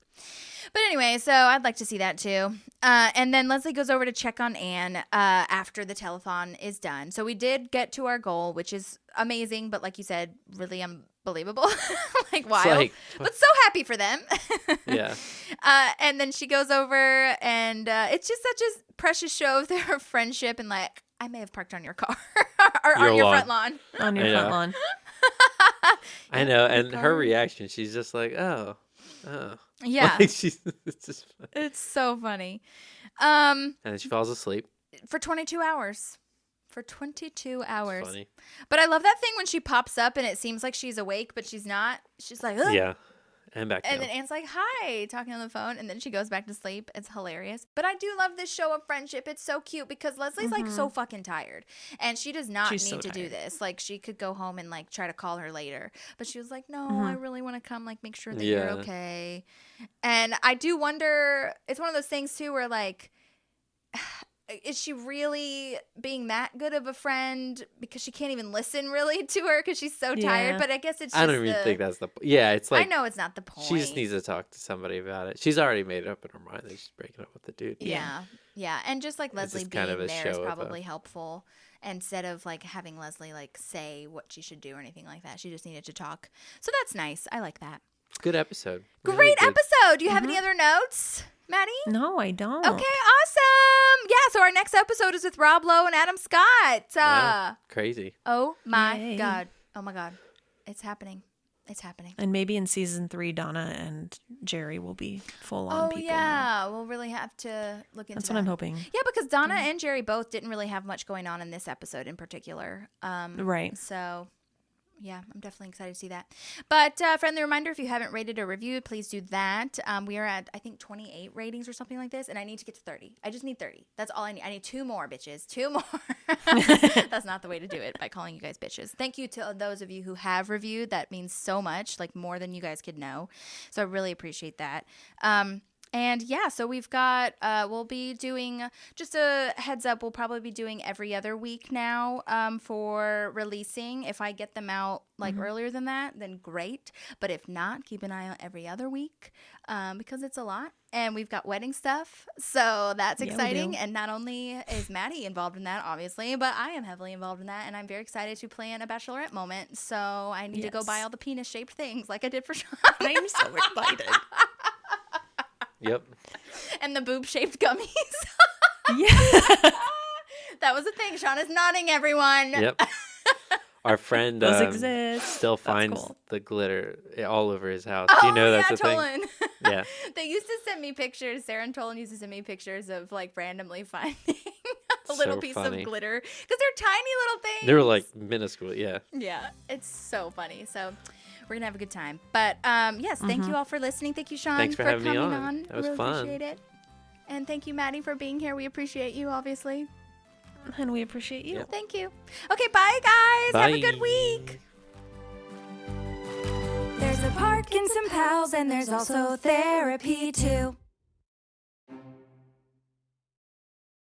But anyway, so I'd like to see that too. And then Leslie goes over to check on Anne after the telethon is done. So we did get to our goal, which is amazing, but like you said, really unbelievable. Like wild. But so happy for them. Yeah. And then she goes over, and it's just such a precious show of their friendship, and like, I may have parked on your car or on your front lawn. On your front lawn. I know. And her reaction, she's just like, oh. Yeah. Like it's just funny. It's so funny. And then she falls asleep. For 22 hours. For 22 hours. It's funny. But I love that thing when she pops up and it seems like she's awake, but she's not. She's like, ugh. Yeah. And back down. And then Anne's like, hi, talking on the phone. And then she goes back to sleep. It's hilarious. But I do love this show of friendship. It's so cute because Leslie's like so fucking tired. And she does not need to do this. Like, she could go home and like try to call her later. But she was like, no, I really want to come, like, make sure that you're okay. And I do wonder, it's one of those things too where like, is she really being that good of a friend because she can't even listen really to her because she's so tired? But I guess it's just I don't even think that's the yeah, it's like I know it's not the point. She just needs to talk to somebody about it. She's already made it up in her mind that she's breaking up with the dude. Yeah. And just like Leslie just being kind of there is probably helpful instead of like having Leslie like say what she should do or anything like that. She just needed to talk. So that's nice. I like that. Good episode. Great Really good. episode. Do you have any other notes, Maddie? No, I don't. Okay, awesome. Yeah, so our next episode is with Rob Lowe and Adam Scott. Wow, crazy. Oh my Yay. God. Oh my God. It's happening. It's happening. And maybe in season 3, Donna and Jerry will be full on people. Oh, yeah. We'll really have to look into That's what I'm hoping. Yeah, because Donna and Jerry both didn't really have much going on in this episode in particular. Right. So, yeah, I'm definitely excited to see that. But friendly reminder, if you haven't rated or reviewed, please do that. We are at, I think, 28 ratings or something like this, and I need to get to 30. I just need 30. That's all I need. I need 2 more, bitches. 2 more. That's not the way to do it, by calling you guys bitches. Thank you to those of you who have reviewed. That means so much, like more than you guys could know. So I really appreciate that. And yeah, so we've got, we'll be doing, just a heads up, we'll probably be doing every other week now for releasing. If I get them out like earlier than that, then great. But if not, keep an eye on every other week because it's a lot. And we've got wedding stuff, so that's exciting. And not only is Maddie involved in that, obviously, but I am heavily involved in that. And I'm very excited to plan a bachelorette moment. So I need to go buy all the penis-shaped things like I did for Sean. I'm so excited. Yep. And the boob-shaped gummies. Yeah. That was a thing. Sean is nodding, everyone. Yep. Our friend Those exist. still That's finds cool. the glitter all over his house. Do you know that's a thing? Tolan. Yeah. They used to send me pictures. Sarah and Tolan used to send me pictures of like randomly finding a little piece funny. of glitter because they're tiny little things. They were like minuscule, yeah. Yeah, it's so funny. So we're gonna have a good time. But yes, thank you all for listening. Thank you, Sean, Thanks for having me coming on. That was really fun. Appreciate it. And thank you, Maddie, for being here. We appreciate you, obviously. And we appreciate you. Yep. Thank you. Okay, bye, guys. Bye. Have a good week. There's a Parkinson Pals and there's also therapy too.